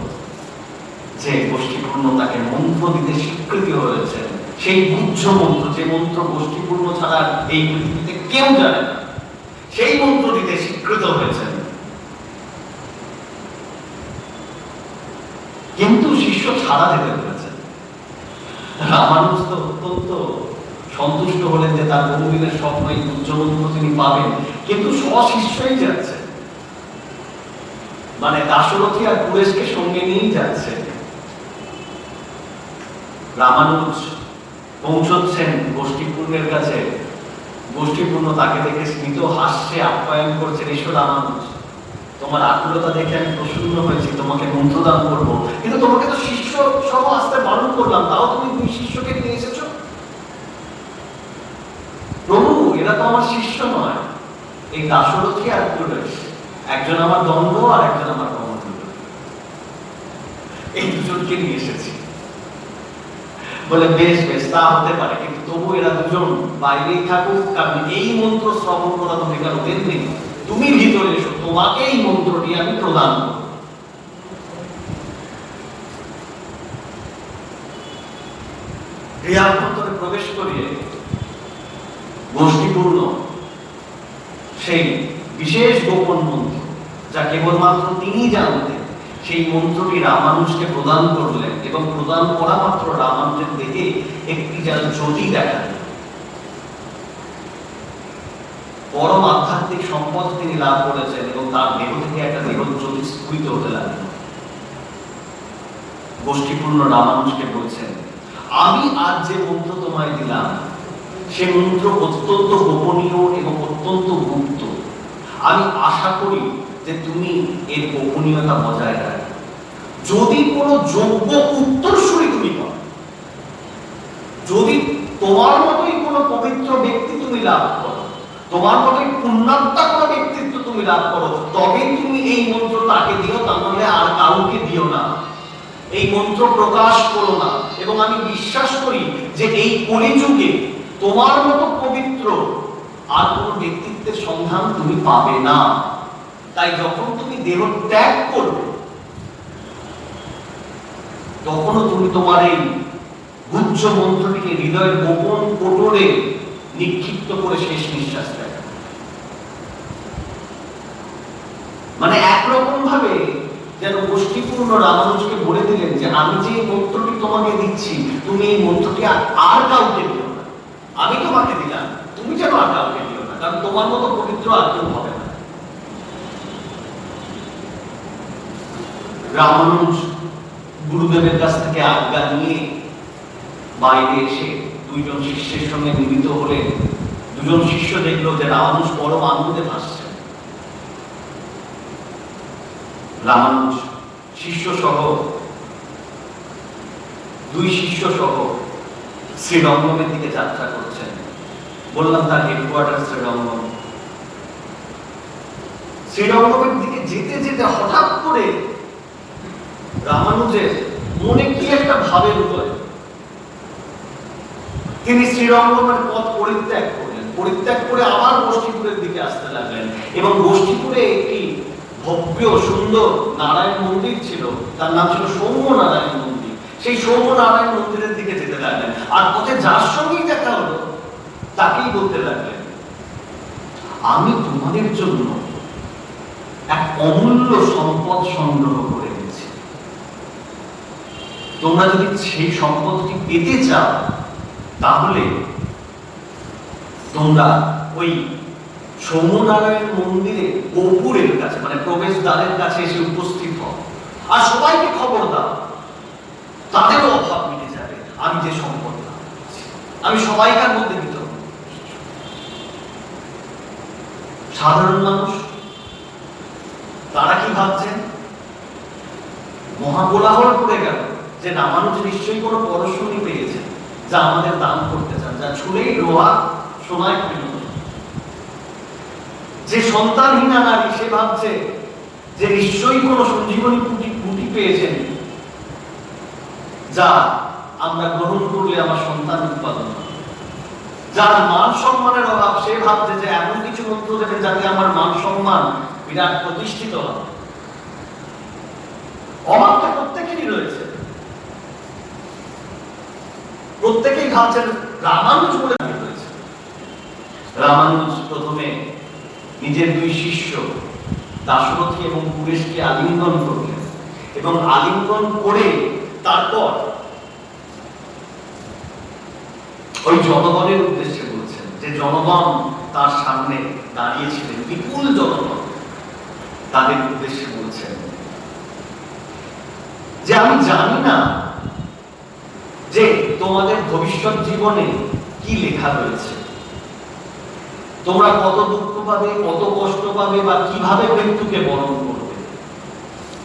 B: যে গোষ্ঠীপূর্ণ তাকে মন্ত্র দিতে স্বীকৃতি হয়েছে, সেই বুদ্ধ মন্ত্র, যে মন্ত্র গোষ্ঠীপূর্ণ ছাড়া এই পৃথিবীতে কেউ জানে না, সেই মন্ত্র দিতে স্বীকৃত হয়েছেন। কিন্তু শিষ্য ছাড়া যেতে হয়েছে। রামানুজ তো অত্যন্ত সন্তুষ্ট হলেন যে তার বহুদিনের স্বপ্ন এই উচ্চমন্ত্র তিনি পাবেন, কিন্তু স্বশিষ্যই যাচ্ছে, মানে দাশরথী আর পুরেশকে সঙ্গে নিয়েই যাচ্ছে। রামানুজ পৌঁছচ্ছেন গোষ্ঠীপূর্ণের কাছে, গোষ্ঠীপূর্ণ তাকে দেখে স্মিত হাস্যে আপ্যায়ন করছেন, এসো রামানুজ, তোমার আকুলতা দেখে আমি প্রসন্ন হয়েছি, তোমাকে মন্ত্রদান করবো, কিন্তু তোমাকে তো শিষ্য সহ আসতে বারণ করলাম, তাও তুমি দুই শিষ্যকে নিয়ে এসেছো। প্রভু, এরা তো আমার শিষ্য নয়, এই দাশরথী আর পুরেশ, একজন আমার দণ্ড আর একজন আমার কমণ্ডল, এই দুজনকে নিয়ে এসেছি। বলে বেশ বেশ, তা হতে পারে, কিন্তু তবু এরা দুজন বাইরেই থাকুক, কারণ এই মন্ত্র শ্রবণ করার অধিকার ওদের নেই। তুমি ভিতরে এসো, তোমাকে এই মন্ত্রটি আমি প্রদান করব। গৃহাভ্যন্তরে প্রবেশ করিয়ে গোষ্ঠীপূর্ণ সেই বিশেষ গোপন মন্ত্র, যা কেবলমাত্র তিনি জানতেন, সেই মন্ত্রটি রামানুজকে প্রদান করলেন এবং প্রদান করা মাত্র রামানুজের দেখে একটি যেন জ্যোতি দেখা দিল। আধ্যাত্মিক সম্পদ তিনি লাভ করেছেন এবং তার দেহ থেকে একটা দেহজ্যোতি স্ফুরিত হতে লাগলো। গোষ্ঠীপূর্ণ রামানুজকে বলছেন, আমি আজ যে মন্ত্র তোমায় দিলাম সে মন্ত্র অত্যন্ত গোপনীয় এবং অত্যন্ত গুপ্ত। আমি আশা করি যে তুমি এর গোপনীয়তা বজায় রাখবে। যদি কোনো যোগ্য উত্তরসূরি তুমি পাও, যদি তোমার মতোই কোনো পবিত্র ব্যক্তি তুমি লাভ করো, তোমার মতোই পুণ্যাত্মা কোনো ব্যক্তিত্ব তুমি লাভ করো, তবে তুমি এই মন্ত্র তাকে দিও, তাহলে আর কাউকে দিও না। এই মন্ত্র প্রকাশ করো না। এবং আমি বিশ্বাস করি যে এই কলিযুগে তোমার মতো পবিত্র আর কোনো ব্যক্তিত্বের সন্ধান তুমি পাবে না। তাই যখন তুমি দেহ ত্যাগ করবে, তখনও তুমি তোমার এই গুহ্য মন্ত্রটিকে হৃদয়ের গোপন কোটরে নিক্ষিপ্ত করে শেষ নিঃশ্বাস ত্যাগ। মানে একরকম ভাবে যেন গোষ্ঠীপূর্ণ রামানুজকে বলে দিলেন যে আমি যে মন্ত্রটি তোমাকে দিচ্ছি, তুমি এই মন্ত্রটি আর কাউকে দিও না। আমি তোমাকে দিলাম, তুমি যেন আর কাউকে দিও না, কারণ তোমার মতো পবিত্র আর কেউ হবে না। রামানুজ গুরুদেবের কাছ থেকে আজ্ঞা নিয়ে বাইরে এসে দুইজন শিষ্যের সঙ্গে মিলিত হলেন। দুজন শিষ্য দেখলো যে রামানুজ পরম আনন্দে ভাসছেন। রামানুজ শিষ্য সহ, দুই শিষ্য সহ শ্রীরঙ্গমের দিকে যাত্রা করছেন। বললাম তার হেডকোয়ার্টার শ্রীরঙ্গম। শ্রীরঙ্গমের দিকে যেতে যেতে হঠাৎ করে রামানুজের মনে কি একটা ভাবের উদয়। তিনি শ্রীরঙ্গমের পথ পরিত্যাগ করলেন। পরিত্যাগ করে আবার গোষ্ঠীপুরের দিকে আসতে লাগলেন এবং গোষ্ঠীপুরে একটি ভব্য সুন্দর নারায়ণ মন্দির ছিল, তার নাম ছিল সৌম্য নারায়ণ মন্দির। সেই সৌম্য নারায়ণ মন্দিরের দিকে যেতে লাগলেন। আর পথে যার সঙ্গেই দেখা হলো তাকেই বলতে লাগলেন, আমি তোমাদের জন্য এক অমূল্য সম্পদ সংগ্রহ করে এনেছি। তোমরা যদি সেই সম্পদটি পেতে চাও, তাহলে তোমরা ওই সৌম্যনারায়ণ মন্দিরে গোপুরের কাছে, মানে প্রবেশদ্বারের কাছে এসে উপস্থিত হও। আর সবাইকে খবর দাও, তাদেরও অভাব মিটে যাবে। আমি যে সম্পদ আমি সবাইকার মধ্যে দিত। সাধারণ মানুষ তারা কি ভাবছেন? মহাকোলাহল পড়ে গেল যে রামানুজ নিশ্চয়ই কোনো পরশুনি পেয়েছে যা আমাদের দান করতে চান, যা ছুলেই লোহা সোনায় পরিণত। যে সন্তানহীনা নারী সে ভাবছে যে নিশ্চয়ই কোনো সঞ্জীবনী পুঁটি পেয়েছেন যা আমরা গ্রহণ করলে আমার সন্তান উৎপাদন হবে। যার মান সম্মানের অভাব সে ভাবছে যে এমন কিছু মন্ত্র দেবে যাতে আমার মান সম্মান বিরাট প্রতিষ্ঠিত হবে। অভাবটা প্রত্যেকেরই রয়েছে। প্রত্যেকেই ভাবছেন রামানুজ বলে রয়েছে। রামানুজ প্রথমে নিজের দুই শিষ্য দাশরথী এবং পুরেশকে আলিঙ্গন করলেন এবং আলিঙ্গন করে তারপর ওই জনগণের উদ্দেশ্যে বলছেন, যে জনগণ তার সামনে দাঁড়িয়েছিলেন, বিপুল জনগণ, তাদের উদ্দেশ্যে বলছেন যে আমি জানি না যে তোমাদের ভবিষ্যৎ জীবনে কি লেখা রয়েছে, তোমরা কত দুঃখ পাবে, কত কষ্ট পাবে, বা কিভাবে মৃত্যুকে বরণ করবে।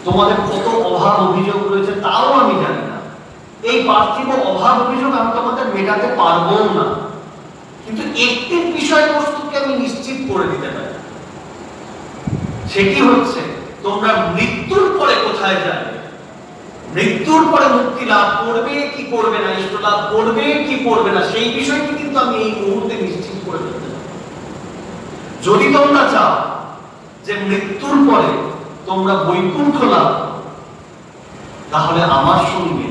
B: তোমাদের কত অভাব অভিযোগ রয়েছে তাও আমি জানি না। এই পার্থিব অভাব অভিযোগ আমি তোমাদের মেটাতে পারবো না, কিন্তু একটি বিষয়বস্তুকে আমি নিশ্চিত করে দিতে পারি। সেটি হচ্ছে তোমরা মৃত্যুর পরে কোথায় যাবে, মৃত্যুর পরে মুক্তি লাভ করবে কি করবে না, ইষ্ট লাভ করবে কি করবে না, সেই বিষয়টি কিন্তু আমি এই মুহূর্তে নিশ্চিত করে দিতে পারি। যদি তোমরা চাও যে মৃত্যুর পরে তোমরা বৈকুণ্ঠ লাভ করো, তাহলে আমার সঙ্গে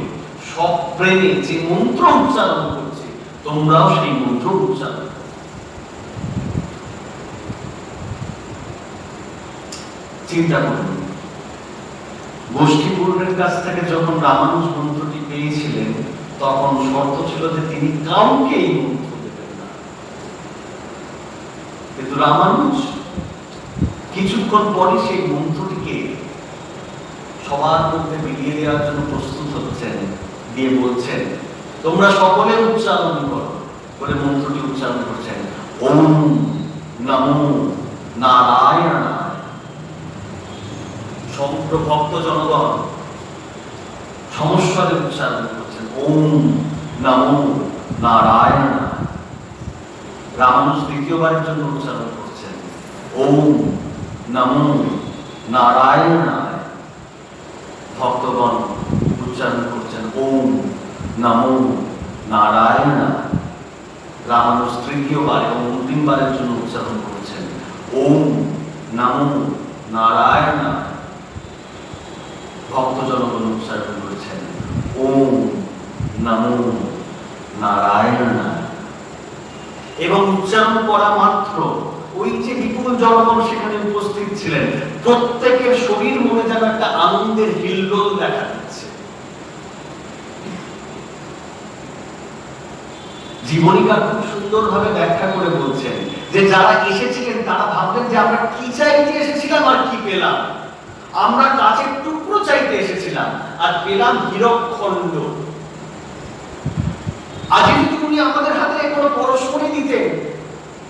B: সব প্রেমে যে মন্ত্র উচ্চারণ করছে তোমরাও সেই মন্ত্র উচ্চারণ। চিন্তা করুন, গোষ্ঠীপূর্ণের কাছ থেকে যখন রামানুজ মন্ত্রটি পেয়েছিলেন তখন শর্ত ছিল যে তিনি কাউকে এই মন্ত্র দেবেন না, কিন্তু রামানুজ কিছুক্ষণ পরই সেই মন্ত্রটিকে সবার মধ্যে বিলিয়ে দেওয়ার জন্য প্রস্তুত হচ্ছেন, দিয়ে বলছেন তোমরা সকলে উচ্চারণ করো বলে মন্ত্রটি উচ্চারণ করছেন, ওম নমো নারায়ণায়। সমগ্র ভক্ত জনগণ সমস্বরে উচ্চারণ করছেন, ওম নমো নারায়ণায়। রামানুজ দ্বিতীয়বারের জন্য উচ্চারণ করছেন, ওম নমো নারায়ণায়। ভক্তগণ উচ্চারণ করছেন, ওম নমো নারায়ণায়। রামানুজ তৃতীয়বার এবং অন্তিমবারের জন্য উচ্চারণ করছেন, ওম নমো নারায়ণায়। ভক্ত জনগণ উচ্চারণ করেছেন, ওম নমো নারায়ণায়। এবং উচ্চারণ করা মাত্র ওই যে বিপুল জনগণ সেখানে উপস্থিত ছিলেন, প্রত্যেকের শরীর মনে যেন একটা আনন্দের হিল্লোল দেখা যাচ্ছে। জীবনীকার খুব সুন্দরভাবে ব্যাখ্যা করে বলছেন যে যারা এসেছিলেন তারা ভাবলেন যে আমরা কি চাইতে এসেছিলাম আর কি পেলাম। আমরা কাচের টুকরো চাইতে এসেছিলাম আর পেলাম হীরকখণ্ড। আজ যদি উনি আমাদের হাতে কোনো পরশমণি দিতেন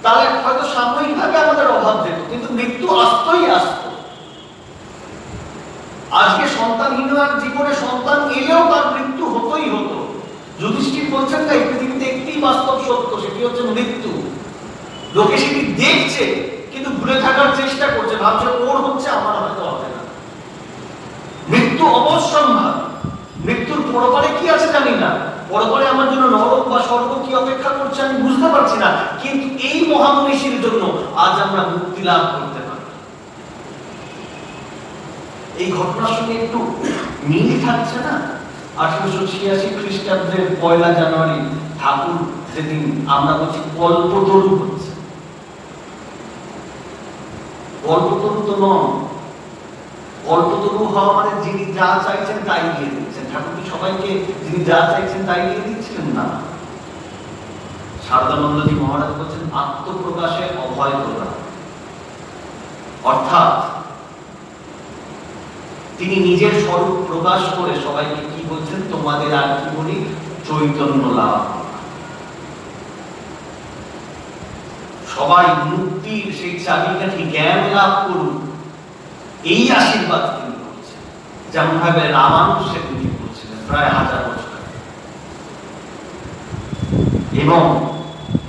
B: তাহলে হয়তো সাময়িকভাবে আমাদের অভাব যেত, কিন্তু মৃত্যু আসতই আসত। আজকে সন্তানহীনার জীবনে সন্তান এলেও তার মৃত্যু হতোই হতো। যুধিষ্ঠির বলছেন না, এই পৃথিবীতে একটি বাস্তব সত্য, সেটি হচ্ছে মৃত্যু। লোকে সেটি দেখছে কিন্তু ভুলে থাকার চেষ্টা করছে, ভাবছে ওর হচ্ছে আমার হয়তো হবে না। মৃত্যু অবশ্যম্ভাবী। মৃত্যুর পরপারে কি আছে জানি না, পরপারে আমার জন্য নরক বা স্বর্গ কি অপেক্ষা করছে আমি বুঝতে পারছি না, কিন্তু এই মহামনীষীর জন্য আজ আমরা মুক্তি লাভ করতে পারি। এই ঘটনার সঙ্গে একটু মিল থাকছে না? 1886 খ্রিস্টাব্দের 1 জানুয়ারি ঠাকুর যেদিন আমরা বলছি কল্পতরু হচ্ছে। কল্পতরু তো নয়, কল্পতরু হওয়া মানে যিনি যা চাইছেন তাই দিয়ে দিচ্ছেন। ঠাকুর কি সবাইকে যিনি যা চাইছেন তাই দিয়ে দিচ্ছিলেন না? শারদানন্দজি মহারাজ বলছেন আত্মপ্রকাশে অভয় প্রদান, অর্থাৎ তিনি নিজের স্বরূপ প্রকাশ করে সবাইকে কি বলছেন, তোমাদের আর কি বলি, চৈতন্য লাভ। সবাই মুক্তির সেই চাবিকাঠি জ্ঞান লাভ করুন, এই আশীর্বাদ তিনি করছেন। যেমন ভাবে রামানুজ সেগুলি করছিলেন প্রায় 1000 বছর আগে। এবং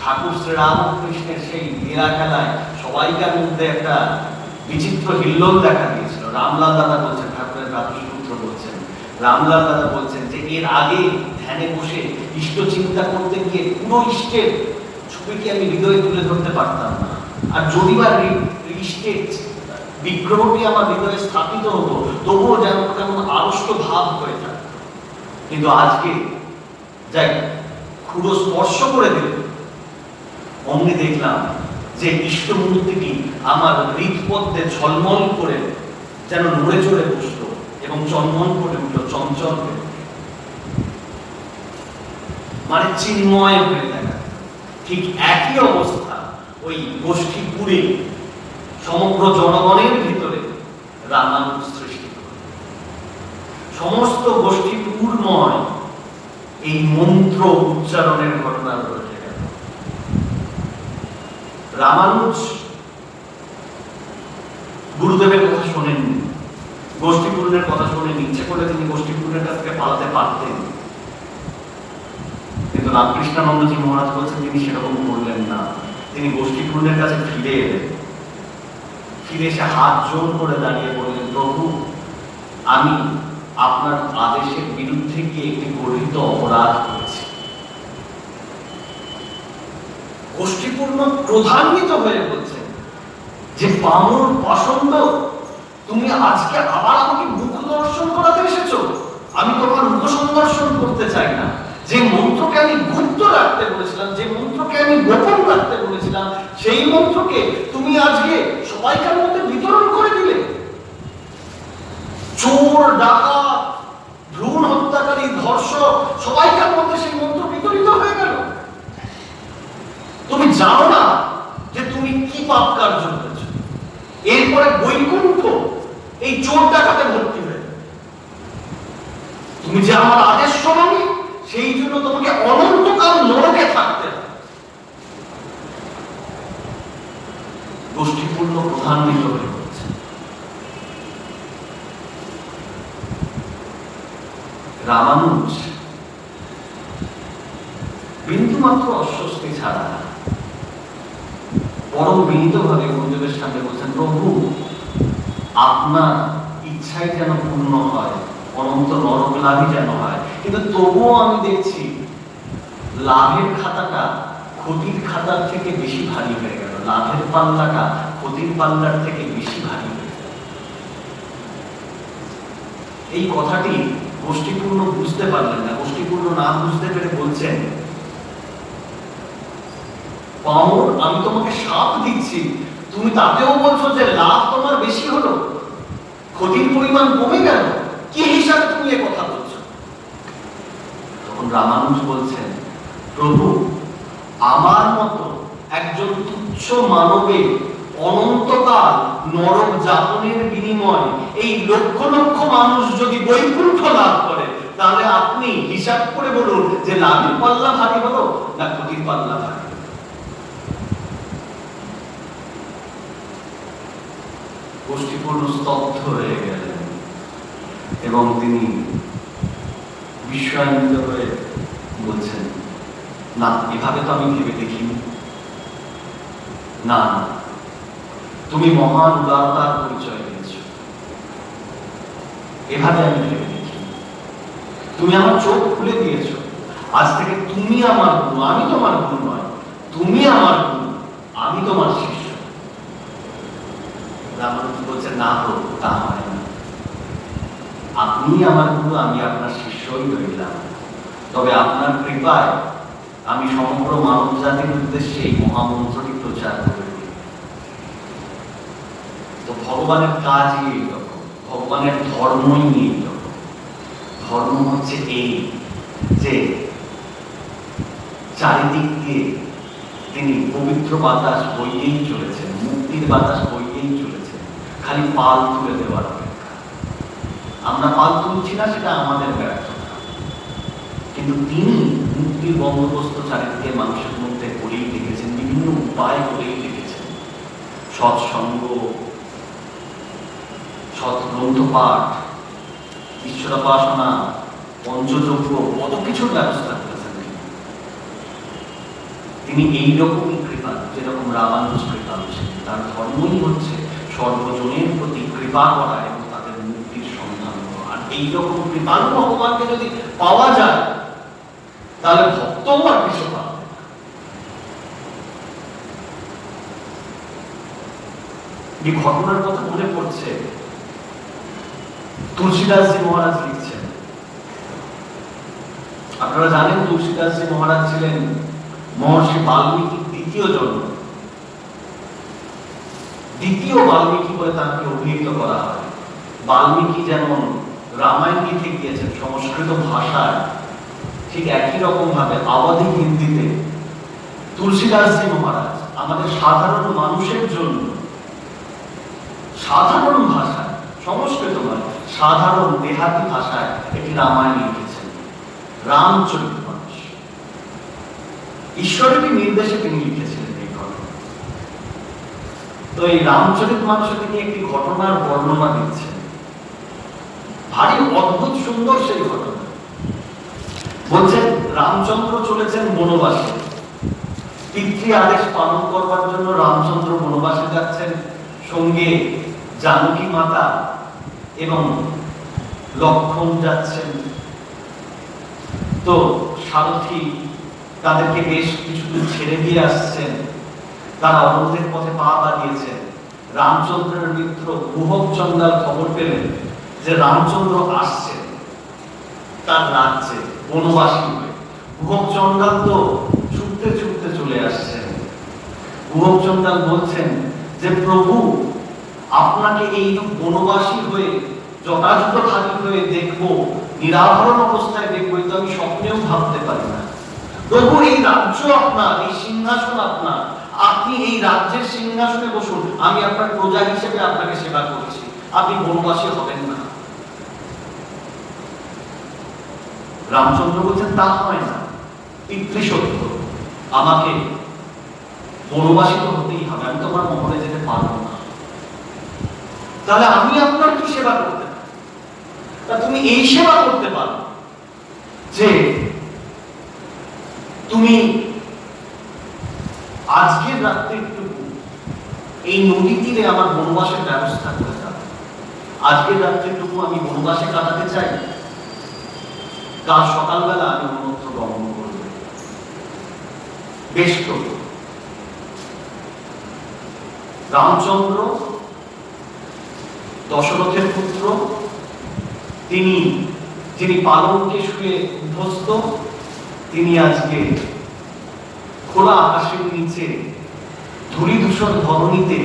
B: ঠাকুর শ্রীরামকৃষ্ণের সেই লীলা খেলায় সবাইকার মধ্যে একটা বিচিত্র হিল্লোল দেখা দিয়েছিল। রামলাল দাদা বলছেন, ঠাকুরের পুত্র বলছেন, রামলাল দাদা বলছেন যে এর আগে ধ্যানে বসে ইষ্ট চিন্তা করতে গিয়ে পুরো ইষ্টের ছবিকে আমি হৃদয়ে তুলে ধরতে পারতাম না। আর যদি বা ইষ্টের বিগ্রহটি আমার হৃদয়ে স্থাপিত হতো তবুও যেন কেমন আড়ষ্ট ভাব হয়ে থাকত। কিন্তু আজকে যাই ক্ষুদ্র স্পর্শ করে দিল, অমনি দেখলাম যে ইষ্ট মূর্তিটি আমার হৃদপদ্মে ঝলমল করে যেন নড়ে চড়ে বসলো এবং চন্মন করে উঠলো, চঞ্চল হয়ে, মানে চিন্ময় হয়ে দেখা। ঠিক একই অবস্থা ওই গোষ্ঠীপুরে সমগ্র জনগণের ভিতরে রামানুজ সৃষ্টি করে। সমস্ত গোষ্ঠীপুরময় এই মন্ত্র উচ্চারণের ঘটনা ঘটে গেল। রামানুজ গুরুদেবের কথা শোনেননি, গোষ্ঠীপূর্ণের কথা শোনেননি। ইচ্ছে করলে তিনি গোষ্ঠীপূর্ণের কাছ থেকে পালাতে পারতেন, কিন্তু রামকৃষ্ণানন্দজি মহারাজ বলছেন তিনি সেরকম করলেন না। তিনি গোষ্ঠীপূর্ণের কাছে ফিরে এলেন। ফিরে এসে হাত জোর করে দাঁড়িয়ে বললেন, প্রভু আমি আপনার আদেশের বিরুদ্ধে গিয়ে একটি গর্হিত অপরাধ করেছি। গোষ্ঠীপূর্ণ ক্রোধান্বিত হয়ে বলছেন যে বামুন পাষণ্ড, তুমি আজকে আবার আমাকে মুখ দর্শন করাতে এসেছো। আমি তোমার মুখ সন্দর্শন করতে চাই না। যে মন্ত্রকে আমি গুপ্ত রাখতে বলেছিলাম, যে মন্ত্রকে আমি গোপন রাখতে বলেছিলাম, সেই মন্ত্রকে তুমি আজকে সবাইকার মধ্যে বিতরণ করে দিলে। চোর, ডাকাত, ভ্রূণ হত্যাকারী, ধর্ষক সবাইকার মধ্যে সেই মন্ত্র বিতরিত হয়ে গেল। তুমি জানো না যে তুমি কি পাপ কার্য করেছো। এরপরে বৈকুণ্ঠ এই চোর ডাকাতে ভর্তি হয়ে, তুমি যে আমার আদেশ শোনোনি সেই জন্য তোমাকে অনন্তকাল নরকে থাকতে হবে। গোষ্ঠীপূর্ণ প্রধান্বিত হয়ে পড়ছে। রামানুজ বিন্দুমাত্র অস্বস্তি ছাড়া পরম বিনীতভাবে গুরুদেবের সামনে বলছেন, প্রভু আপনার ইচ্ছাই যেন পূর্ণ হয়, অনন্ত নরক লাভই যেন হয়। কিন্তু তবুও আমি দেখছি লাভের খাতাটা ক্ষতির খাতার থেকে বেশি ভারী হয়ে গেল, লাভের পাল্লাটা ক্ষতির পাল্লার থেকে বেশি ভারী হয়ে গেল। এই কথাটি গোষ্ঠীপূর্ণ বুঝতে পারলেন না। গোষ্ঠীপূর্ণ না বুঝতে পেরে বলছেন, পামর আমি তোমাকে শাপ দিচ্ছি, তুমি তাতেও বলছো যে লাভ তোমার বেশি হলো, ক্ষতির পরিমাণ কমে গেল, কি হিসাবে তুমি এ কথা বলছো? তখন রামানুজ বলছেন, প্রভু আমার মতো একজন তুচ্ছ মানবের অনন্তকাল নরক যাপনের বিনিময় এই লক্ষ লক্ষ মানুষ যদি বৈকুণ্ঠ লাভ করে, তাহলে আপনি হিসাব করে বলুন যে লাভের পাল্লা ভারী হলো না ক্ষতির পাল্লা ভারী। গোষ্ঠীপূর্ণ স্তব্ধ হয়ে গেলেন এবং তিনি বিস্ময়ান্বিত হয়ে বলছেন, না এভাবে তো আমি ভেবে দেখিনি। না, তুমি মহান উদারতার পরিচয় দিয়েছ, এভাবে আমি ভেবে দেখিনি। তুমি আমার চোখ খুলে দিয়েছ। আজ থেকে তুমি আমার গুরু, আমি তোমার গুরু নয়। তুমি আমার গুরু, আমি তোমার শিষ্য। রামানুজ বলছেন, না প্রভু তা হয় না। আপনি আমার গুরু, আমি আপনার শিষ্যই রইলাম। তবে আপনার কৃপায় আমি সমগ্র মানব জাতির উদ্দেশ্যে এই মহামন্ত্রটি প্রচার করে দিই। তো ভগবানের কাজই এইরকম, ভগবানের ধর্মই এইরকম। ধর্ম হচ্ছে এই যে চারিদিক দিয়ে তিনি পবিত্র বাতাস বইয়েই চলেছেন, মুক্তির বাতাস বইয়েই চলেছেন, খালি পাল তুলে দেওয়ার অপেক্ষা। আমরা পাল তুলছি না, সেটা আমাদের ব্যর্থতা। কিন্তু তিনি মুক্তির বন্দোবস্ত চারিদিকে মানুষের মধ্যে করেই রেখেছেন, বিভিন্ন উপায় করেই রেখেছেন। সৎসঙ্গ, সৎ গ্রন্থ পাঠ, ঈশ্বরোপাসনা, পঞ্চযজ্ঞ, কত কিছুর ব্যবস্থা করেছেন তিনি। এইরকমই কৃপা, যেরকম রামানুজ কৃপা ছিলেন। তার ধর্মই হচ্ছে সর্বজনের প্রতি কৃপা করা এবং তাদের মুক্তির সন্ধান করা। আর এইরকম কৃপালু ভগবানকে যদি পাওয়া যায়, তাহলে ভক্তও আর কিছু পাবে। এই ঘটনার কথা মনে পড়ছে, তুলসীদাসজি মহারাজ লিখছেন। আপনারা জানেন তুলসীদাসজি মহারাজ ছিলেন মহর্ষি বাল্মীকির দ্বিতীয় জন্ম। দ্বিতীয় বাল্মীকি বলে তাকে অভিহিত করা হয়। বাল্মীকি যেমন রামায়ণ লিখে গিয়েছেন সংস্কৃত ভাষায়, ঠিক একই রকম ভাবে আবাদি হিন্দিতে তুলসীদাসজি মহারাজ আমাদের সাধারণ মানুষের জন্য সাধারণ ভাষায়, সংস্কৃত নয়, সাধারণ দেহাতি ভাষায় একটি রামায়ণ লিখেছেন, রামচরিতমানস। ঈশ্বরের নির্দেশে তিনি লিখেছিলেন এই ঘটনা। তো এই রামচরিতমানসে তিনি একটি ঘটনার বর্ণনা দিচ্ছেন, ভারী অদ্ভুত সুন্দর সেই ঘটনা। বলছেন, রামচন্দ্র চলেছেন বনবাসে, পিতৃ আদেশ পালন করবার জন্য রামচন্দ্র বনবাসে যাচ্ছেন। সঙ্গে জানকী মাতা এবং লক্ষ্মণ যাচ্ছেন। তো সারথী তাদেরকে বেশ কিছুদিন ছেড়ে দিয়ে আসছেন। তারা অরণ্যের পথে পা বাড়িয়েছেন। রামচন্দ্রের মিত্র গুহক চন্দাল খবর পেলেন যে রামচন্দ্র আসছেন তার রাজ্যে বনবাসী হয়ে। গুহক চন্দাল তো ছুটতে ছুটতে চলে আসছেন। গুহক চন্দাল বলছেন যে প্রভু, আপনাকে এই বনবাসী হয়ে যথাযথভাবে হয়ে দেখবো, নিরাভরণ অবস্থায় দেখবো, তো আমি স্বপ্নেও ভাবতে পারি না। প্রভু, এই রাজ্য আপনার, এই সিংহাসন আপনার, আপনি এই রাজ্যের সিংহাসনে বসুন, আমি আপনার প্রজা হিসেবে আপনাকে সেবা করছি, আপনি বনবাসী হবেন না। রামচন্দ্র বলছেন তা হয় না, পিতৃসত্য, আমাকে বনবাসী তো হতেই হবে, আমি তোমার মহলে যেতে পারবো না। তাহলে আমি আপনার কি সেবা করতে পারি? তা তুমি এই সেবা করতে পারো যে তুমি আজকের রাত্রিটুকু এই নদী তীরে আমার বনবাসের ব্যবস্থা করে দাও। আজকের রাত্রিটুকু আমি বনবাসে কাটাতে চাই, কাল সকালবেলা আমি অন্যত্র গমন করব। বেশ তো, রামচন্দ্র দশরথের পুত্র, যিনি পালঙ্কে শুয়ে অভ্যস্ত, তিনি আজকে খোলা আকাশের নিচে ধূলিধূসর ধরণীতে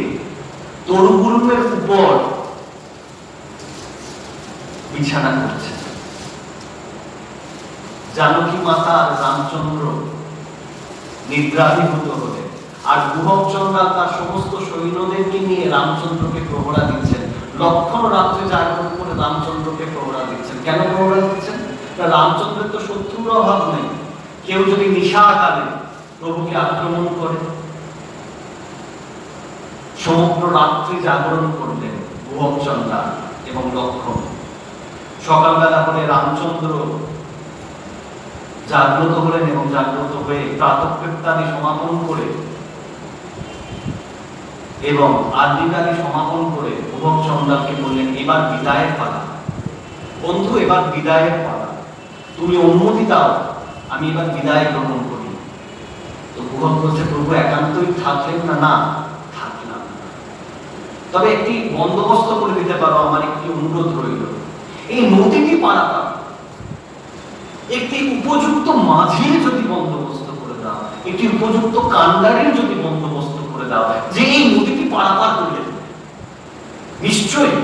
B: তরুগুরুমের উপর বিছানা করছে। জানকী মাতা আর রামচন্দ্র নিদ্রাভিভূত হলে, আর গুহচন্দ্রা তার সমস্ত সৈন্যদেরকে নিয়ে রামচন্দ্রকে প্রহরা দিচ্ছেন। লক্ষণ রাত্রে জাগরণ করে রামচন্দ্রকে প্রহরা দিচ্ছেন। কেন প্রহরা দিচ্ছেন? রামচন্দ্রের তো শত্রুর অভাব নেই। কেউ যদি নিশাকালে প্রভুকে আক্রমণ করে, সমগ্র রাত্রি জাগরণ করলেন গুহচন্দ্রা এবং লক্ষণ। সকালবেলা হলে রামচন্দ্র জাগ্রত হলেন এবং জাগ্রত হয়ে প্রাতঃকৃত্যাদি সমাপন করে এবং আদিকালি সমাপন করে গুহচন্দ্রকে বললেন, এবার বিদায়ের পালা বন্ধু, এবার বিদায়ের পালা, তুমি অনুমতি দাও, আমি এবার বিদায় গ্রহণ করি। তো গুহক বলছে, প্রভু একান্তই থাকলেন না? না, থাকলাম, তবে একটি বন্দোবস্ত করে দিতে পারো, আমার একটি অনুরোধ রইল। এই নদীটি পারাপার একটি উপযুক্ত মাঝির যদি বন্দোবস্ত করে দাও, একটি উপযুক্ত কান্ডারের যদি বন্দোবস্ত করে দাও, যে এই নদীটি পারাপার করিয়ে দেবে। নিশ্চয়ই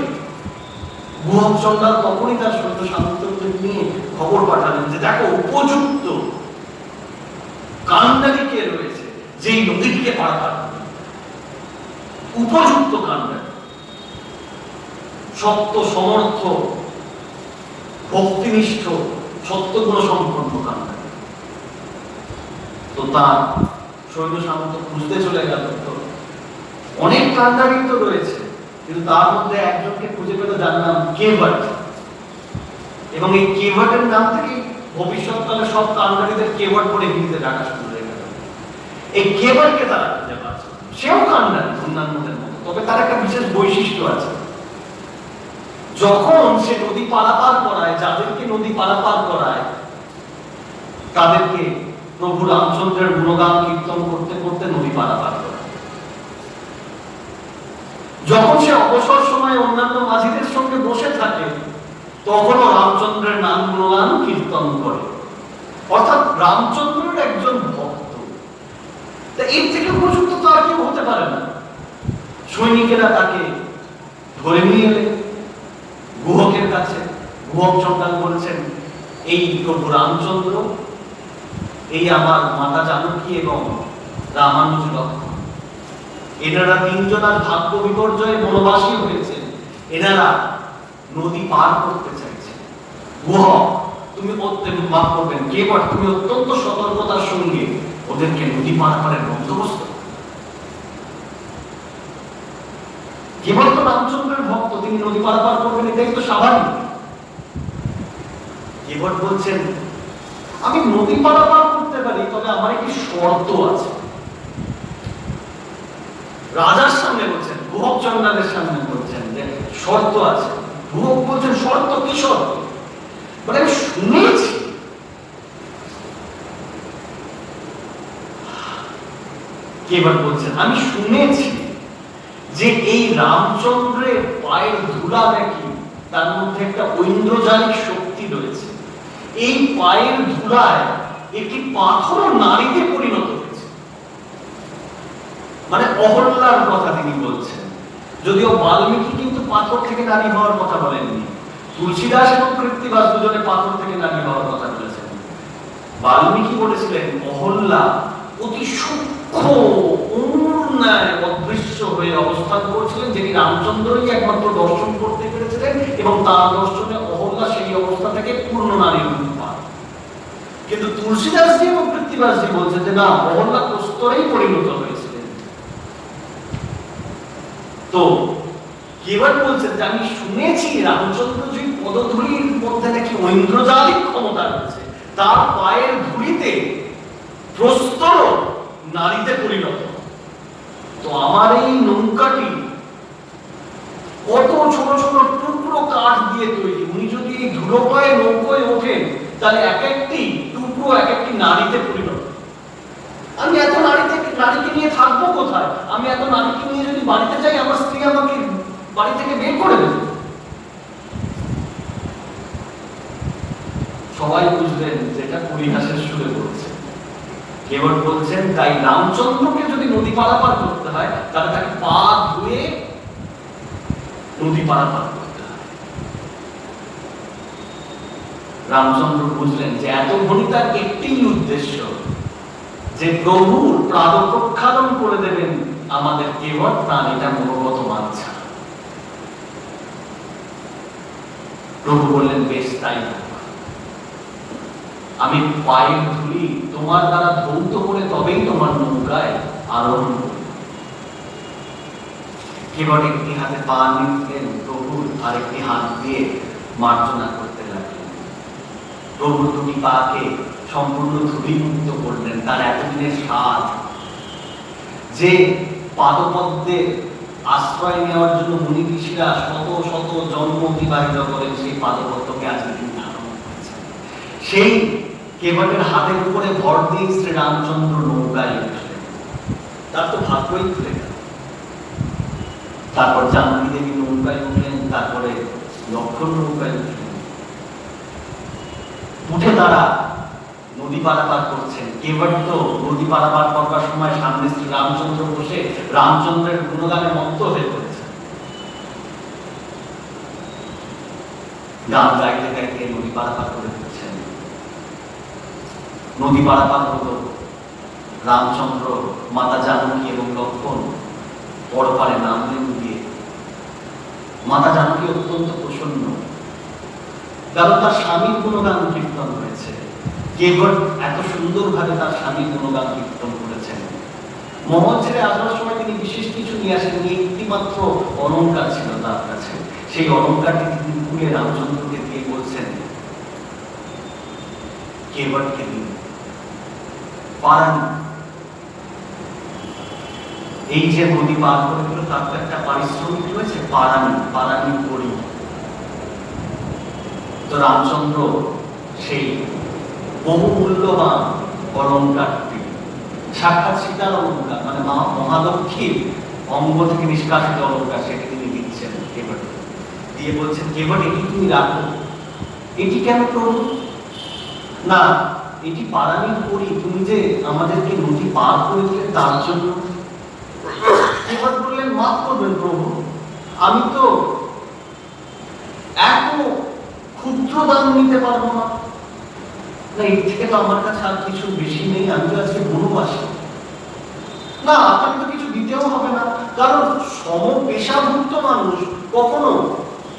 B: গুহচন্দ্র তখনই তার সৈন্য সামন্তদের নিয়ে খবর পাঠালেন যে দেখো, উপযুক্ত কান্ডারি কে রয়েছে যে এই নদীটিকে পারাপার করবে। উপযুক্ত কান্ডারি, সত্য সমর্থ, ভক্তিনিষ্ঠ, সত্যগুণ সম্পন্ন কান্ডারি। তো তার সৈন্য সামন্ত খুঁজতে চলে গেল। তো অনেক কান্ডারি তো রয়েছে, কিন্তু তার মধ্যে একজনকে খুঁজে পেল যার নাম কেভাট। এবং এই কেভাটের নাম থেকে ভবিষ্যৎকালে সব কান্ডারিদের কেভাট বলে হিন্দিতে ডাকা শুরু হয়ে গেল। এই কেভাটকে তারা খুঁজে পাচ্ছে। সেও কান্ডারি অন্যান্যদের মতো, তবে তার একটা বিশেষ বৈশিষ্ট্য আছে। যখন সে নদী পারাপার করায়, যাদেরকে নদী পারাপার করায়, তাদেরকে প্রভু রামচন্দ্রের গুণগান কীর্তন করতে করতে নদী পারাপার করে। যখন সে অবসর সময়ে অন্যান্য মাঝিদের সঙ্গে বসে থাকে, তখনও রামচন্দ্রের নাম গুণগান কীর্তন করে। অর্থাৎ রামচন্দ্রের একজন ভক্ত। এর থেকে উপযুক্ত তো আর কেউ হতে পারে না। সৈনিকেরা তাকে ধরে নিয়ে এলেন গুহকের কাছে। গুহক চন্দ্র বলছেন, এই প্রভু রামচন্দ্র, এই আমার মাতা জানকী এবং রামানুজ লক্ষণ, এনারা তিনজনার ভাগ্য বিপর্যয়ে বনবাসী হয়েছেন। এনারা নদী পার করতে চাইছে। গুহক, তুমি মাফ করবেন, কেবট, তুমি অত্যন্ত সতর্কতার সঙ্গে ওদেরকে নদী পার করার বন্দোবস্ত। কেবল তো রামচন্দ্রের ভক্ত, তিনি নদী পারাপার করবেন, এটাই তো স্বাভাবিক। কেবল বলছেন, আমি নদী পারাপার করতে পারি, তবে আমার একটি শর্ত আছে। রাজার সামনে বলছেন, গুহক চন্দ্রের সামনে বলছেন যে শর্ত আছে। গুহক বলছেন, শর্ত কি শর্ত? মানে আমি শুনেছি, কেবল বলছেন, আমি শুনেছি যে এই রামচন্দ্রের পায়ের ধুলা নাকি তার মধ্যে একটা ঐন্দ্রজালিক শক্তি রয়েছে। এই পায়ের ধুলায় একটি পাথর নারীতে পরিণত হয়েছে। মানে অহল্যার কথা তিনি বলছেন। যদিও বাল্মীকি কিন্তু পাথর থেকে নারী হওয়ার কথা বলেননি, তুলসীদাস এবং কৃত্তিবাস দুজনে পাথর থেকে নারী হওয়ার কথা বলেছেন। বাল্মীকি বলেছিলেন অহল্যা অতি সূক্ষ্ম অন্যায় হয়ে অবস্থান করছিলেন, যেটি রামচন্দ্রই একমাত্র দর্শন করতে পেরেছিলেন, এবং তার দর্শনে অহল্যা সেই অবস্থা থেকে পূর্ণ নারী রূপ পান। কিন্তু তুলসীদাসজি এবং কৃত্তিবাসজি বলছেন যে না, অহল্যা প্রস্তরেই পরিণত হয়েছিলেন। তো কেবল বলছেন যে আমি শুনেছি রামচন্দ্রজির পদধূলির মধ্যে নাকি ঐন্দ্রজালিক ক্ষমতা রয়েছে, তার পায়ের ধুলিতে প্রস্তর নারীতে পরিণত। তো আমার এই নৌকাটি কত ছোট ছোট টুকরো কাঠ দিয়ে তৈরি, উনি যদি ধুলো পায়ে নৌকায় ওঠেন তাহলে এক একটি টুকরো এক একটি নারীতে পরিণত। আমি এত নারীকে নিয়ে থাকবো কোথায়? আমি এত নারীকে নিয়ে যদি বাড়িতে যাই, আমার স্ত্রী আমাকে বাড়ি থেকে বের করে দেবে। সবাই বুঝলেন যেটা পরিহাসের সুরে বলছে। কেবল বলছেন তাই রামচন্দ্রকে যদি নদী পারাপার করতে হয় তাহলে তাকে পা ধুয়ে নদী পারাপার করতে হয়। রামচন্দ্র বুঝলেন যে এতক্ষণই তার একটি উদ্দেশ্য, যে প্রভুর প্রাণ প্রক্ষালন করে দেবেন আমাদের কেবল প্রাণ, এটা মনোগত বাঞ্ছা। প্রভু বললেন বেশ তাই হোক, আমি পায়ের ধুলি তোমার দ্বারা ধৌত করে তবেই তোমার নৌকায় আরোহণ করি। কেবল একটি হাতে পা নিতেন প্রভুর, আরেকটি হাত দিয়ে মার্জনা করতে লাগলেন। প্রভু দুটি পাকে সম্পূর্ণ ধূলিমুক্ত করলেন। তার এতদিনের স্বাদ, যে পাদপদ্মে আশ্রয় নেওয়ার জন্য মুনি ঋষিরা শত শত জন্ম অতিবাহিত করেন, সেই পাদপদ্মকে আজকে তিনি ধারণ করেছেন। সেই কেবলের হাতের উপরে ভর দিয়ে শ্রী রামচন্দ্র নৌকায় উঠলেন। তার তো ভাগ্যই খুলে গেল। তারপর জানকী দেবী নৌকায় উঠলেন, তারপরে লক্ষ্মণ নৌকায় উঠলেন। উঠে তারা নদী পারাপার করছেন। কেবল তো নদী পারাপার করবার সময় সামনে শ্রী রামচন্দ্র বসে রামচন্দ্রের গুণগানে মত্ত হয়ে পড়েছেন। গান গাইতে গাইতে নদী পারাপার করে দিচ্ছেন। নদী পারাপার হলো রামচন্দ্র, মাতা জানকী এবং লক্ষ্মণ পরপারে নামলেন দিয়ে। মাতা জানকী অত্যন্ত প্রসন্ন, কারণ তার স্বামীর গুণগান কীর্তন হয়েছে। কেবল এত সুন্দরভাবে তার স্বামীর গুণগান কীর্তন করেছেন। মহল ছেড়ে আসবার সময় তিনি বিশেষ কিছু নিয়ে আসেননি, একটি মাত্র অলংকার ছিল তার কাছে। সেই অলংকারটি তিনি খুলে রামচন্দ্রকে দিয়ে বলছেন, কেবলকে দিন পারানি। এই যে নদী পার করে দিল, তার তো একটা পারিশ্রমিক রয়েছে, পারানি করি। তো রামচন্দ্র সেই বহু মূল্যবান অলংকারটি, সাক্ষাৎ সীতার অলংকার, মানে মহালক্ষ্মীর অঙ্গ থেকে নিষ্কাশিত অলংকার, সেটি তিনি দিচ্ছেন কেবল দিয়ে বলছেন, কেবল এটি তুমি রাখো। এটি কেন প্রভু? না, এটি পারানি করি, তুমি যে আমাদেরকে নদী পার করে দিলে তার জন্য। কেবল বললেন, মাফ করবেন প্রভু, আমি তো এত ক্ষুদ্র দাম নিতে পারবো না। এর থেকে তো আমার কাছে আর কিছু বেশি নেই, আমি তো আজকে বনবাসী। না, আপনাকে তো কিছু দিতেও হবে না, কারণ সমপেশাভুক্ত মানুষ কখনো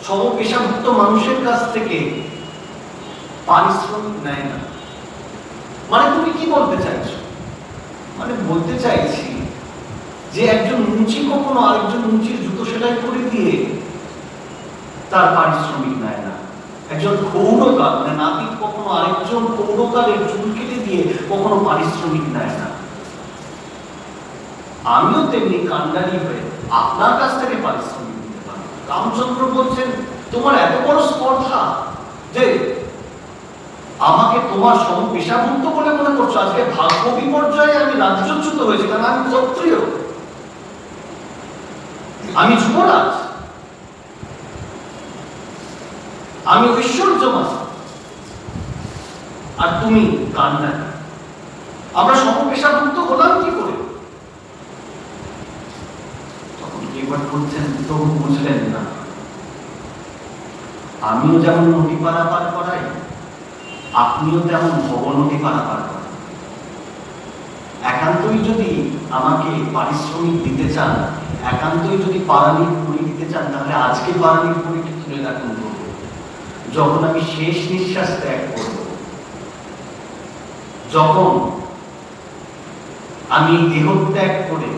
B: সমপেশাভুক্ত মানুষের কাছ থেকে পারিশ্রমিক নেয় না। মানে তুমি কি বলতে চাইছো? মানে বলতে চাইছি যে একজন মুচি কখনো আরেকজন মুচির জুতো সেলাই করে দিয়ে তার পারিশ্রমিক নেয় না। একজন ক্ষৌরকার, মানে নাপিত কখনো আরেকজন ক্ষৌরকারের চুল কেটে দিয়ে কখনো পারিশ্রমিক নেয় না। আমিও তেমনি কান্ডারি হয়ে আপনার কাছ থেকে পারিশ্রমিক নিতে পারি। রামচন্দ্র বলছেন, তোমার এত বড় স্পর্ধা যে আমাকে তোমার সমপেশাভুক্ত বলে মনে করছো। আজকে ভাগ্য বিপর্যয়ে আমি রাজ্যচ্যুত হয়েছি, কারণ আমি ক্ষত্রিয়, আমি যুবরাজ, আমি ঐশ্বর্যবান, আর তুমি কান্ডারি। আমরা সমপেশাভুক্ত হলাম কি করে? তখন কেবল বলছেন, প্রভু বুঝলেন না, আমিও যেমন নদী পারাপার করাই, আপনিও তেমন ভবনদী পারাপার করেন। একান্তই যদি আমাকে পারিশ্রমিক দিতে চান, একান্তই যদি পারানিক পুরী দিতে চান, তাহলে আজকে পারানিক পুরীটি তুলে রাখুন প্রভু। যখন আমি শেষ নিঃশ্বাস ত্যাগ করব, যখন আমি দেহ ত্যাগ করে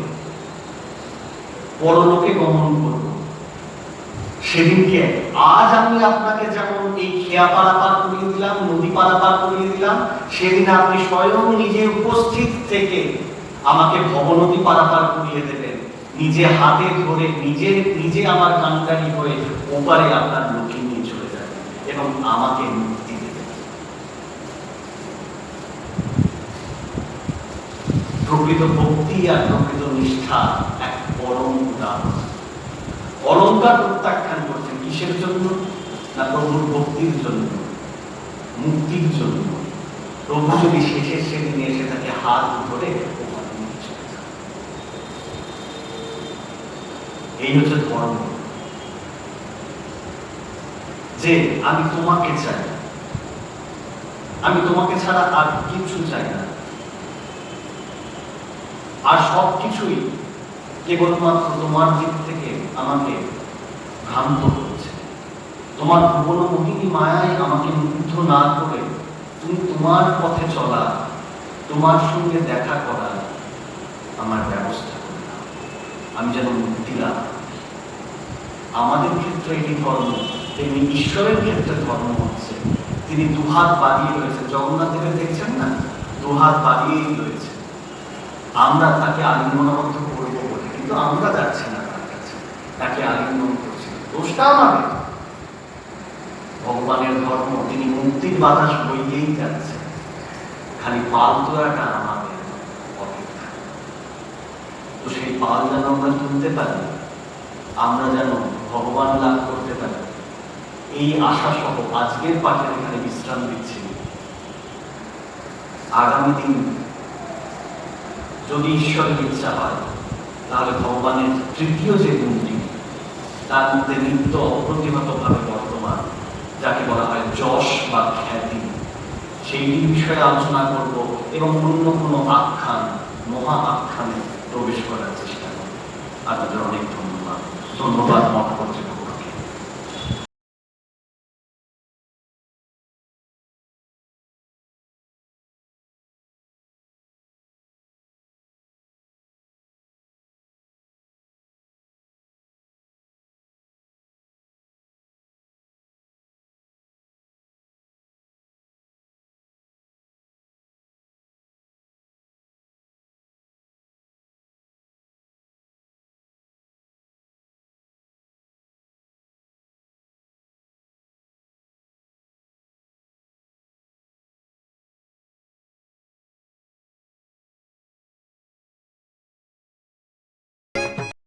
B: পরলোকে গমন করব, সেদিনকে আজ আমি আপনাকে যেমন এই খেয়া পারাপার করিয়ে দিলাম, নদী পারাপার করিয়ে দিলাম, সেদিন আপনি স্বয়ং নিজে উপস্থিত থেকে আমাকে ভবনদী পারাপার করিয়ে দেবেন, নিজে হাতে ধরে নিজে আমার কান্ডারি হয়ে ওপারে আপনার লোকে নিয়ে চলে যাবেন এবং আমাকে মুক্তি দেবেন। প্রকৃত ভক্তি আর প্রকৃত নিষ্ঠা এক পরম উদাহরণ। অলঙ্কার প্রত্যাখ্যান করছেন কিসের জন্য? না প্রভুর ভক্তির জন্য, মুক্তির জন্য। প্রভু যদি শেষের সেদিনে এসে তাকে হাত ধরে ওখানে নিয়ে চলে যান। এই হচ্ছে ধর্ম, যে আমি তোমাকে চাই, আমি তোমাকে ছাড়া আর কিছু চাই না, আর সব কিছুই কেবলমাত্র তোমার দিক থেকে আমাকে ভ্রান্ত করছে। তোমার ভুবন মোহিনী মায়ায় আমাকে মুগ্ধ না করে তুমি তোমার পথে চলা, তোমার সঙ্গে দেখা করা আমার ব্যবস্থা করে দাও, আমি যেন মুক্তি লাভ করি। আমাদের ক্ষেত্রে এটি ধর্ম, তেমনি ঈশ্বরের ক্ষেত্রে ধর্ম হচ্ছে তিনি দুহাত বাড়িয়ে রয়েছেন। জগন্নাথ দেবের দেখছেন না, দুহাত বাড়িয়েই রয়েছে। আমরা তাকে আলিঙ্গনাবদ্ধ করবো বলে, কিন্তু আমরা যাচ্ছি না তার কাছে, তাকে আলিঙ্গন করছি। দোষটা আমাদের। ভগবানের ধর্ম, তিনি মুক্তির বাতাস বইয়েই যাচ্ছে, খালি পাল তোলাটা আমাদের অপেক্ষা। তো সেই পাল যেন আমরা তুলতে পারি, আমরা যেন ভগবান লাভ করতে পারি, এই আশা সহ আজকের পাঠের এখানে বিশ্রাম দিচ্ছি। আগামী দিন যদি ঈশ্বরের ইচ্ছা হয়, তাহলে ভগবানের তৃতীয় যে গুণটি, তার মধ্যে নিত্য অপ্রতিহতভাবে বর্তমান, যাকে বলা হয় যশ বা খ্যাতি, সেই বিষয়ে আলোচনা করব এবং অন্য কোনো আখ্যান, মহা আখ্যানে প্রবেশ করার চেষ্টা করব। আপনাদের অনেক ধন্যবাদ। ধন্যবাদ মঠ কর্তৃপক্ষ।